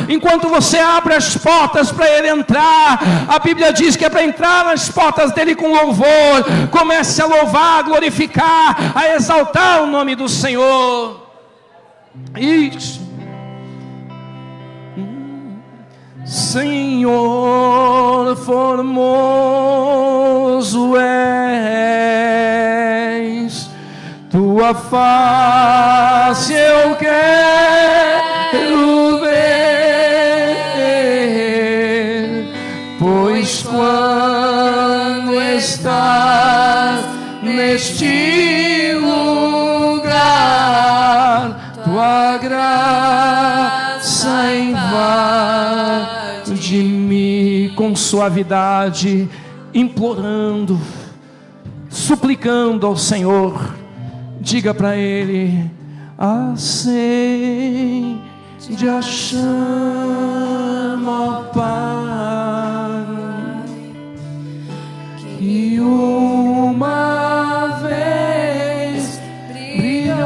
enquanto você abre as portas para Ele entrar. A Bíblia diz que é para entrar nas portas dele com louvor. Comece a louvar, a glorificar, a exaltar o nome do Senhor. Isso. Senhor, formoso és, Tua face eu quero ver, pois quando estás neste lugar, Tua graça invade-me com suavidade, implorando, suplicando ao Senhor. Diga para Ele: acende a chama, ó Pai, que uma vez brilhou,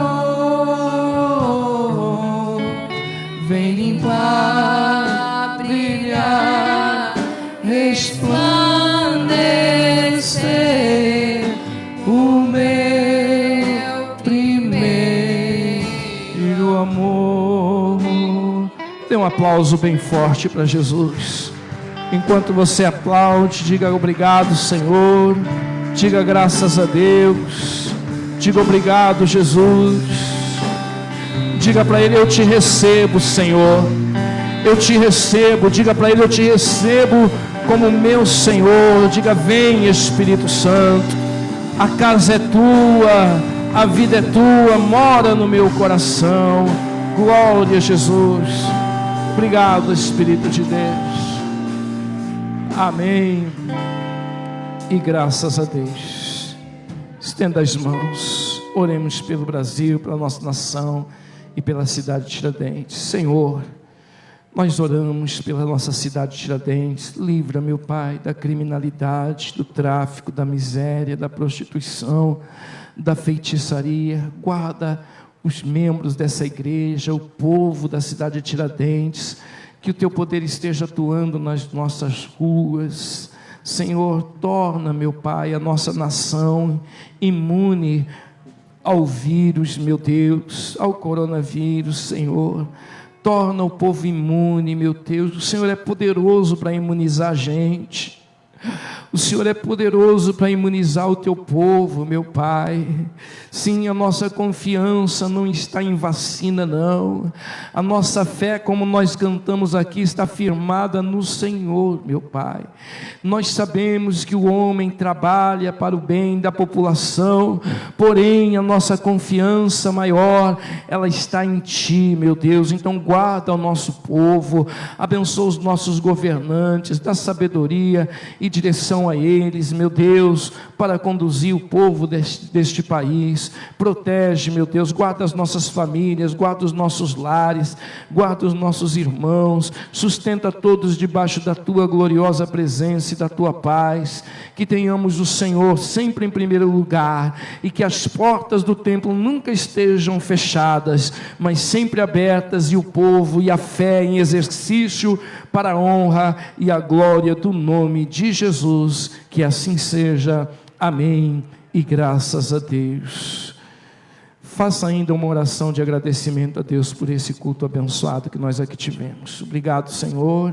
vem limpar, brilhar, resplandecer o meu primeiro amor. Dê um aplauso bem forte para Jesus. Enquanto você aplaude, diga: obrigado, Senhor. Diga: graças a Deus. Diga: obrigado, Jesus. Diga para Ele: eu te recebo, Senhor. Eu te recebo. Diga para Ele: eu te recebo como meu Senhor. Diga: vem, Espírito Santo. A casa é tua, a vida é tua, mora no meu coração. Glória a Jesus. Obrigado, Espírito de Deus. Amém. E graças a Deus. Estenda as mãos. Oremos pelo Brasil, pela nossa nação e pela cidade de Tiradentes. Senhor, nós oramos pela nossa cidade de Tiradentes. Livra, meu Pai, da criminalidade, do tráfico, da miséria, da prostituição, da feitiçaria. Guarda os membros dessa igreja, o povo da cidade de Tiradentes. Que o Teu poder esteja atuando nas nossas ruas. Senhor, torna, meu Pai, a nossa nação imune ao vírus, meu Deus, ao coronavírus, Senhor. Torna o povo imune, meu Deus. O Senhor é poderoso para imunizar a gente. O Senhor é poderoso para imunizar o Teu povo, meu Pai. Sim, a nossa confiança não está em vacina, não. A nossa fé, como nós cantamos aqui, está firmada no Senhor, meu Pai. Nós sabemos que o homem trabalha para o bem da população, porém a nossa confiança maior, ela está em Ti, meu Deus. Então guarda o nosso povo, abençoa os nossos governantes, dá sabedoria e direção a eles, meu Deus, para conduzir o povo deste país. Protege, meu Deus, guarda as nossas famílias, guarda os nossos lares, guarda os nossos irmãos, sustenta todos debaixo da Tua gloriosa presença e da Tua paz. Que tenhamos o Senhor sempre em primeiro lugar, e que as portas do templo nunca estejam fechadas, mas sempre abertas, e o povo e a fé em exercício para a honra e a glória do nome de Jesus. Que assim seja. Amém. E graças a Deus. Faça ainda uma oração de agradecimento a Deus por esse culto abençoado que nós aqui tivemos. Obrigado, Senhor,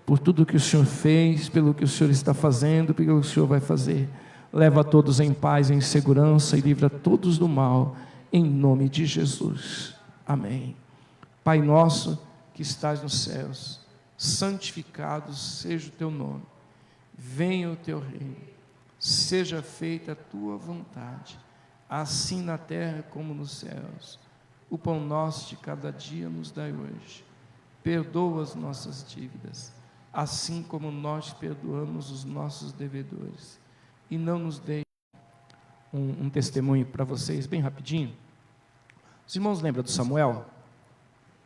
por tudo que o Senhor fez, pelo que o Senhor está fazendo, pelo que o Senhor vai fazer. Leva todos em paz, em segurança, e livra todos do mal, em nome de Jesus. Amém Pai nosso que estás nos céus, santificado seja o teu nome, venha o teu reino, seja feita a tua vontade, assim na terra como nos céus. O pão nosso de cada dia nos dai hoje, perdoa as nossas dívidas, assim como nós perdoamos os nossos devedores, e não nos deixe. Um testemunho para vocês, bem rapidinho. Os irmãos lembram do Samuel?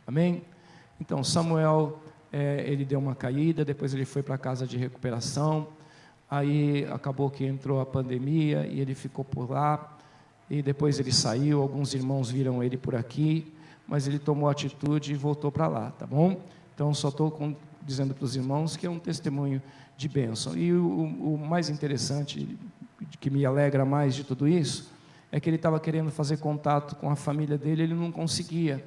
Amém? Então, Samuel, ele deu uma caída, depois ele foi para a casa de recuperação, aí acabou que entrou a pandemia, e ele ficou por lá, e depois ele saiu, alguns irmãos viram ele por aqui, mas ele tomou atitude e voltou para lá, tá bom? Então, só estou dizendo para os irmãos que é um testemunho de bênção. E o mais interessante, que me alegra mais de tudo isso, é que ele estava querendo fazer contato com a família dele, ele não conseguia.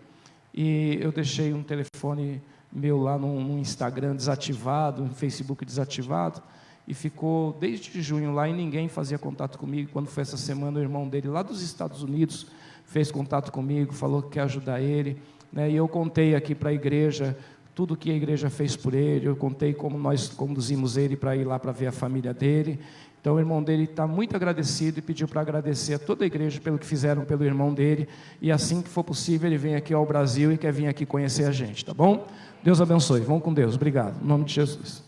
E eu deixei um telefone meu lá no Instagram desativado, no Facebook desativado, e ficou desde junho lá e ninguém fazia contato comigo. Quando foi essa semana, o irmão dele lá dos Estados Unidos fez contato comigo, falou que quer ajudar ele, né? E eu contei aqui para a igreja tudo que a igreja fez por ele, eu contei como nós conduzimos ele para ir lá para ver a família dele. Então o irmão dele está muito agradecido e pediu para agradecer a toda a igreja pelo que fizeram pelo irmão dele, e assim que for possível ele vem aqui ao Brasil e quer vir aqui conhecer a gente, tá bom? Deus abençoe, vão com Deus, obrigado, em nome de Jesus.